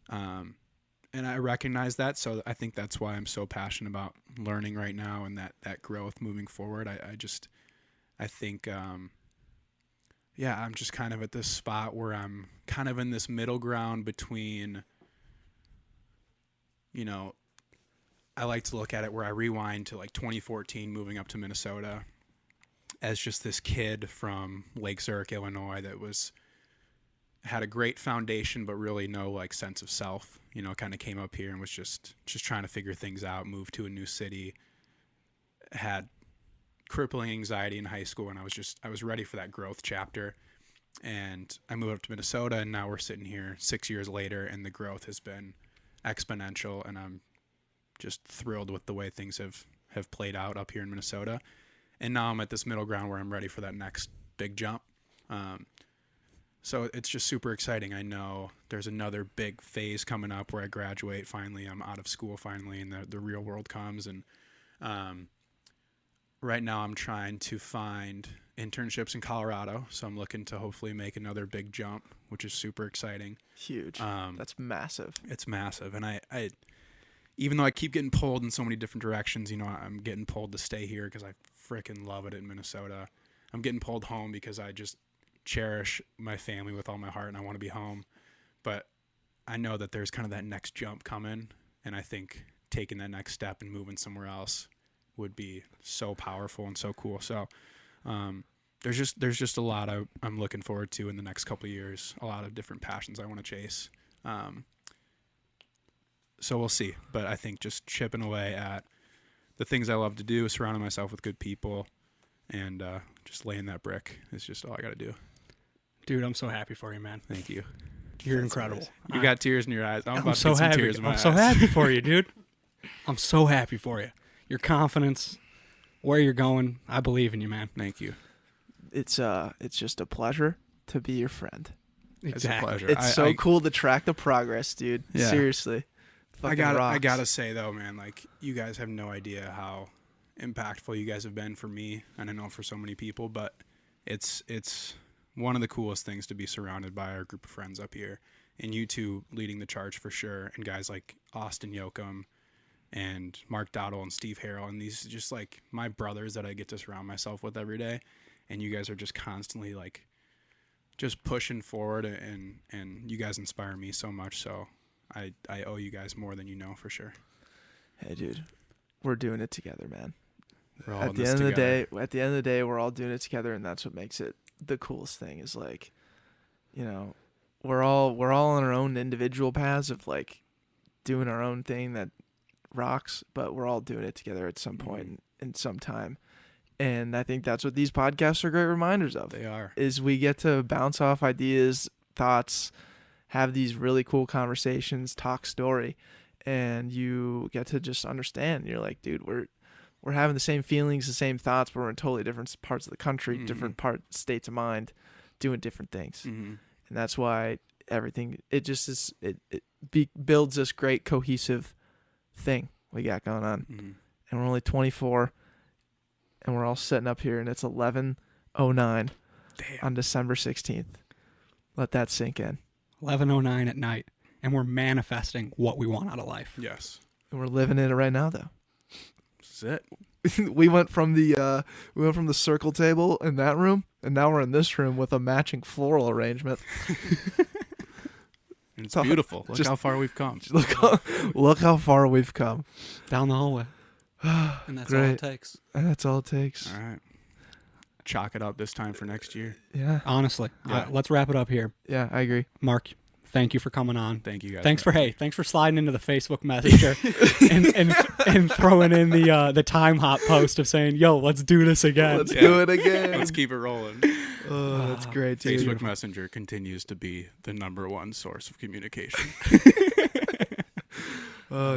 and I recognize that. So I think that's why I'm so passionate about learning right now and that growth moving forward. I think, I'm just kind of at this spot where I'm kind of in this middle ground between, I like to look at it where I rewind to like 2014, moving up to Minnesota as just this kid from Lake Zurich, Illinois, that had a great foundation, but really no like sense of self, kind of came up here and was just trying to figure things out, moved to a new city, had crippling anxiety in high school. And I was ready for that growth chapter. And I moved up to Minnesota, and now we're sitting here 6 years later, and the growth has been exponential. And I'm just thrilled with the way things have played out up here in Minnesota. And now I'm at this middle ground where I'm ready for that next big jump. So it's just super exciting. I know there's another big phase coming up where I graduate finally. I'm out of school finally, and the real world comes. And right now I'm trying to find internships in Colorado. So I'm looking to hopefully make another big jump, which is super exciting. Huge. That's massive. It's massive. And I even though I keep getting pulled in so many different directions, you know, I'm getting pulled to stay here because I freaking love it in Minnesota. I'm getting pulled home because I just cherish my family with all my heart and I want to be home. But I know that there's kind of that next jump coming, and I think taking that next step and moving somewhere else would be so powerful and so cool. So there's just a lot I'm looking forward to in the next couple of years, a lot of different passions I want to chase. So we'll see. But I think just chipping away at the things I love to do, surrounding myself with good people, and just laying that brick is just all I got to do. Dude, I'm so happy for you, man. Thank you. You're incredible. You got tears in your eyes. I'm about to so get some happy. tears in my I'm eyes. so happy for you, dude. I'm so happy for you. Your confidence, where you're going, I believe in you, man. Thank you. It's just a pleasure to be your friend. It's a pleasure. It's so cool to track the progress, dude. Yeah. Seriously. I Fucking gotta say though, man, like you guys have no idea how impactful you guys have been for me, and I know for so many people. But it's one of the coolest things to be surrounded by our group of friends up here, and you two leading the charge for sure, and guys like Austin Yoakum and Mark Dowdle and Steve Harrell, and these just like my brothers that I get to surround myself with every day, and you guys are just constantly like just pushing forward, and you guys inspire me so much. So I owe you guys more than you know for sure. Hey, dude, we're doing it together, man. We're all At in the this end of the together. day, we're all doing it together, and that's what makes it the coolest thing. Is like, you know, we're all on our own individual paths of like doing our own thing that rocks, but we're all doing it together at some point in some time. And I think that's what these podcasts are great reminders of. They are. Is we get to bounce off ideas, thoughts, have these really cool conversations, talk story, and you get to just understand. You're like, dude, we're having the same feelings, the same thoughts, but we're in totally different parts of the country, different states of mind, doing different things. And that's why everything, it just is, it builds this great cohesive thing we got going on. And we're only 24, and we're all sitting up here, and it's 11:09 on December 16th. Let that sink in. 11:09 at night, and we're manifesting what we want out of life. Yes. And we're living in it right now, though. This is it. we went from the circle table in that room, and now we're in this room with a matching floral arrangement. And it's beautiful. Look how far we've come. Look how far we've come. Down the hallway. And that's all Great. it takes. And that's all it takes. All right. Chalk it up this time for next year. Yeah. Honestly. Yeah. Let's wrap it up here. Yeah, I agree. Mark, thank you for coming on. Thank you guys. Thanks for sliding into the Facebook Messenger and throwing in the time hop post of saying, "Yo, let's do this again." Let's do it again. Let's keep it rolling. Oh, that's great, dude. Facebook Messenger continues to be the #1 source of communication.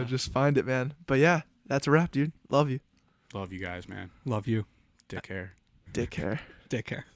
Just find it, man. But yeah, that's a wrap, dude. Love you. Love you guys, man. Love you. Take care. Dick hair. Take care.